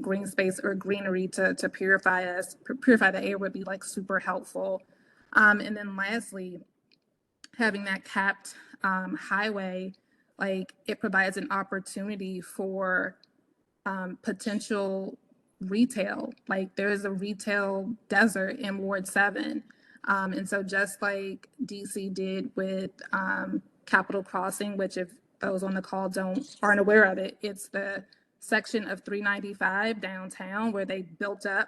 green space or greenery to purify the air would be like super helpful. And then lastly, having that capped highway, like it provides an opportunity for potential retail. Like there's a retail desert in Ward 7. And so just like DC did with Capitol Crossing, which if those on the call aren't aware of it, it's the section of 395 downtown where they built up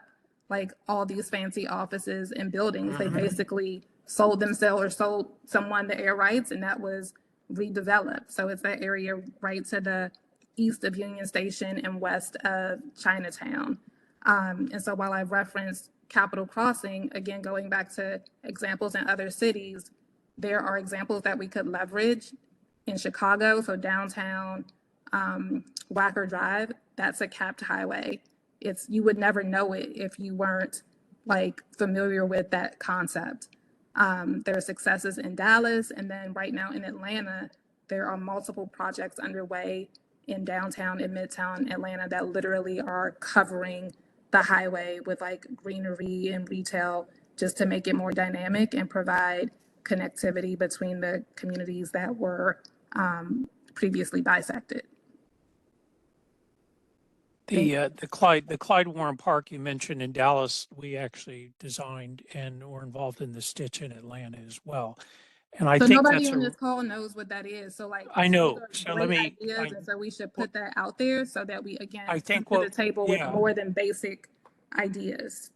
like all these fancy offices and buildings. They basically sold themselves or sold someone the air rights, and that was redeveloped. So it's that area right to the east of Union Station and west of Chinatown. And so while I've referenced Capitol Crossing, again, going back to examples in other cities, there are examples that we could leverage in Chicago. So downtown, Wacker Drive, that's a capped highway. You would never know it if you weren't like familiar with that concept. There are successes in Dallas, and then right now in Atlanta, there are multiple projects underway in downtown and midtown Atlanta that literally are covering the highway with like greenery and retail just to make it more dynamic and provide connectivity between the communities that were previously bisected. The Clyde Warren Park you mentioned in Dallas, we actually designed and were involved in the stitch in Atlanta as well. And I So think nobody that's on this call knows what that is. So like, I know. those are So great let me, ideas, and so we should put that out there so that we again I think come to the table with yeah. more than basic ideas.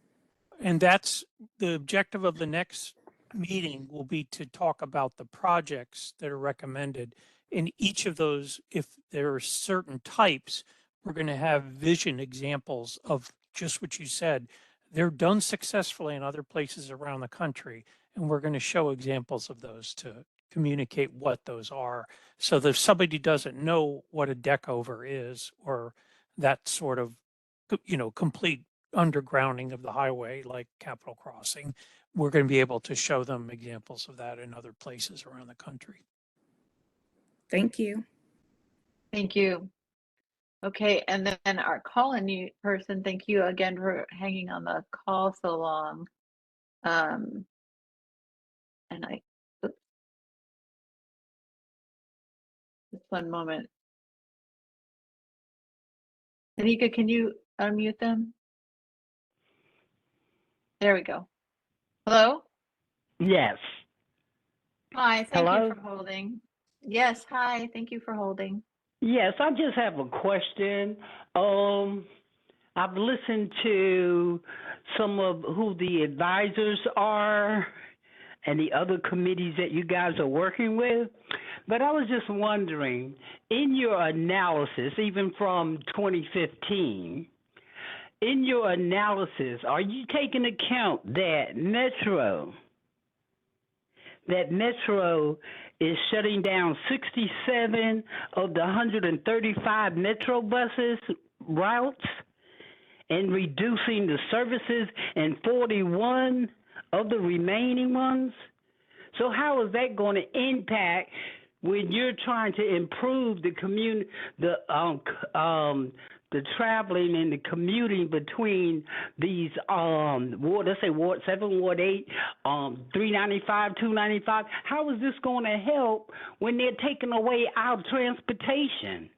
And that's the objective of the next meeting will be to talk about the projects that are recommended. In each of those, if there are certain types, we're going to have vision examples of just what you said. They're done successfully in other places around the country, and we're going to show examples of those to communicate what those are. So that if somebody doesn't know what a deck over is or that sort of, complete undergrounding of the highway like Capitol Crossing, we're going to be able to show them examples of that in other places around the country. Thank you. Thank you. Okay, and then our call-in person, thank you again for hanging on the call so long. And oops. Just one moment. Anika, can you unmute them? There we go. Hello? Yes. Hi, thank Hello? you for holding. Yes, hi, thank you for holding. Yes, I just have a question. I've listened to some of who the advisors are and the other committees that you guys are working with, but I was just wondering, in your analysis, even from 2015, in your analysis, are you taking account that Metro is shutting down 67 of the 135 Metro buses routes and reducing the services in 41 of the remaining ones? So how is that going to impact when you're trying to improve the the traveling and the commuting between these let's say Ward 7, Ward 8, 395, 295? How is this going to help when they're taking away our transportation?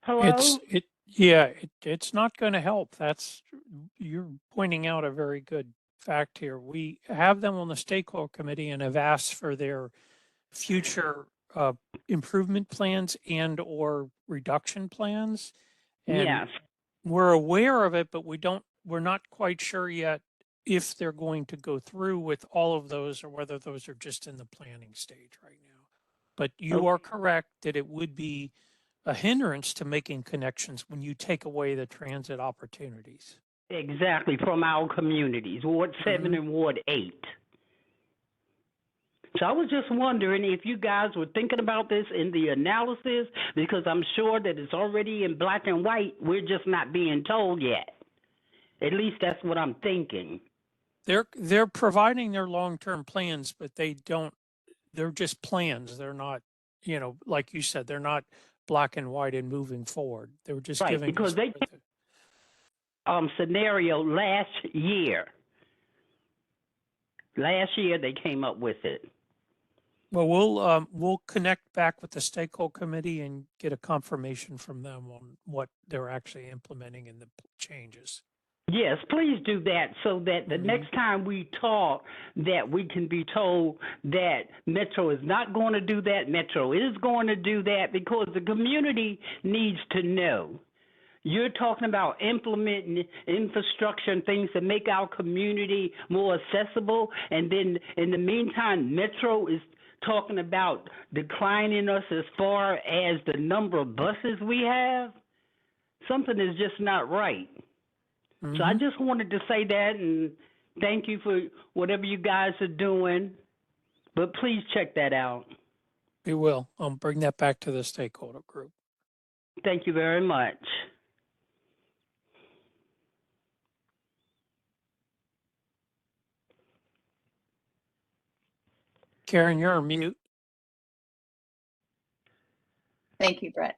Hello? It's not going to help. You're pointing out a very good fact here. We have them on the stakeholder committee and have asked for their future improvement plans and or reduction plans. And Yes. we're aware of it, but we're not quite sure yet if they're going to go through with all of those or whether those are just in the planning stage right now. But you are correct that it would be a hindrance to making connections when you take away the transit opportunities. Exactly, from our communities, Ward 7 and Ward 8. So I was just wondering if you guys were thinking about this in the analysis, because I'm sure that it's already in black and white. We're just not being told yet. At least that's what I'm thinking. They're providing their long-term plans, but they're just plans. They're not, like you said, they're not black and white and moving forward. They were just Right, giving because us they scenario last year. Last year they came up with it. Well, we'll connect back with the stakeholder committee and get a confirmation from them on what they're actually implementing in the changes. Yes, please do that so that the next time we talk, that we can be told that Metro is not going to do that, Metro is going to do that, because the community needs to know. You're talking about implementing infrastructure and things that make our community more accessible, and then in the meantime, Metro is talking about declining us as far as the number of buses we have. Something is just not right. So I just wanted to say that, and thank you for whatever you guys are doing, but please check that out. We will. I'll bring that back to the stakeholder group. Thank you very much. Karen, you're on mute. Thank you, Brett.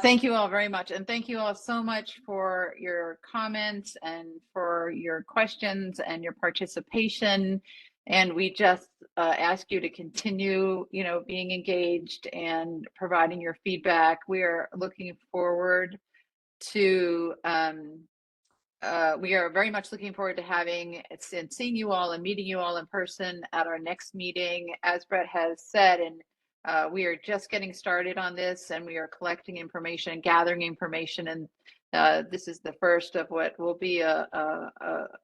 Thank you all very much. And thank you all so much for your comments and for your questions and your participation. And we just ask you to continue, being engaged and providing your feedback. We are looking forward to, we are very much looking forward to seeing you all and meeting you all in person at our next meeting. As Brett has said, and we are just getting started on this, and we are collecting information, gathering information, and this is the first of what will be a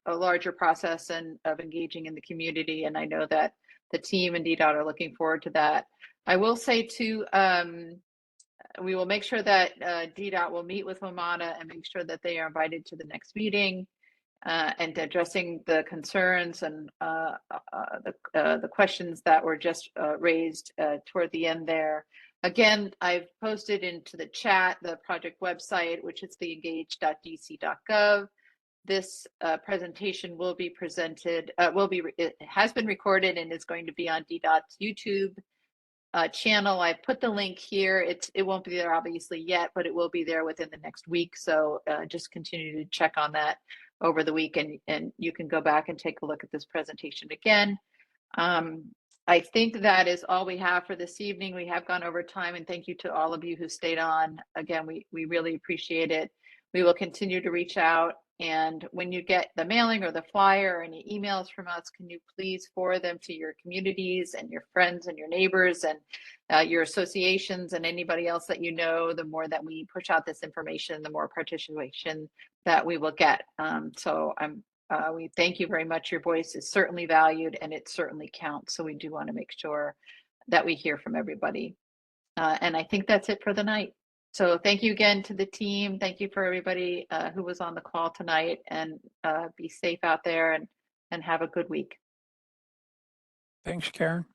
larger process and of engaging in the community. And I know that the team and DDOT are looking forward to that. I will say too, we will make sure that DDOT will meet with WMATA and make sure that they are invited to the next meeting. And addressing the concerns and the questions that were just raised toward the end there. Again, I've posted into the chat the project website, which is the engage.dc.gov. This presentation will be presented, it has been recorded and is going to be on DDOT's YouTube channel. I put the link here. It won't be there obviously yet, but it will be there within the next week. So just continue to check on that over the week, and you can go back and take a look at this presentation again. I think that is all we have for this evening. We have gone over time, and thank you to all of you who stayed on. Again, we really appreciate it. We will continue to reach out, and when you get the mailing or the flyer or any emails from us, can you please forward them to your communities and your friends and your neighbors and your associations and anybody else that you know. The more that we push out this information, the more participation that we will get. So we thank you very much. Your voice is certainly valued and it certainly counts. So we do want to make sure that we hear from everybody. And I think that's it for the night. So thank you again to the team. Thank you for everybody who was on the call tonight, and be safe out there and have a good week. Thanks, Karen.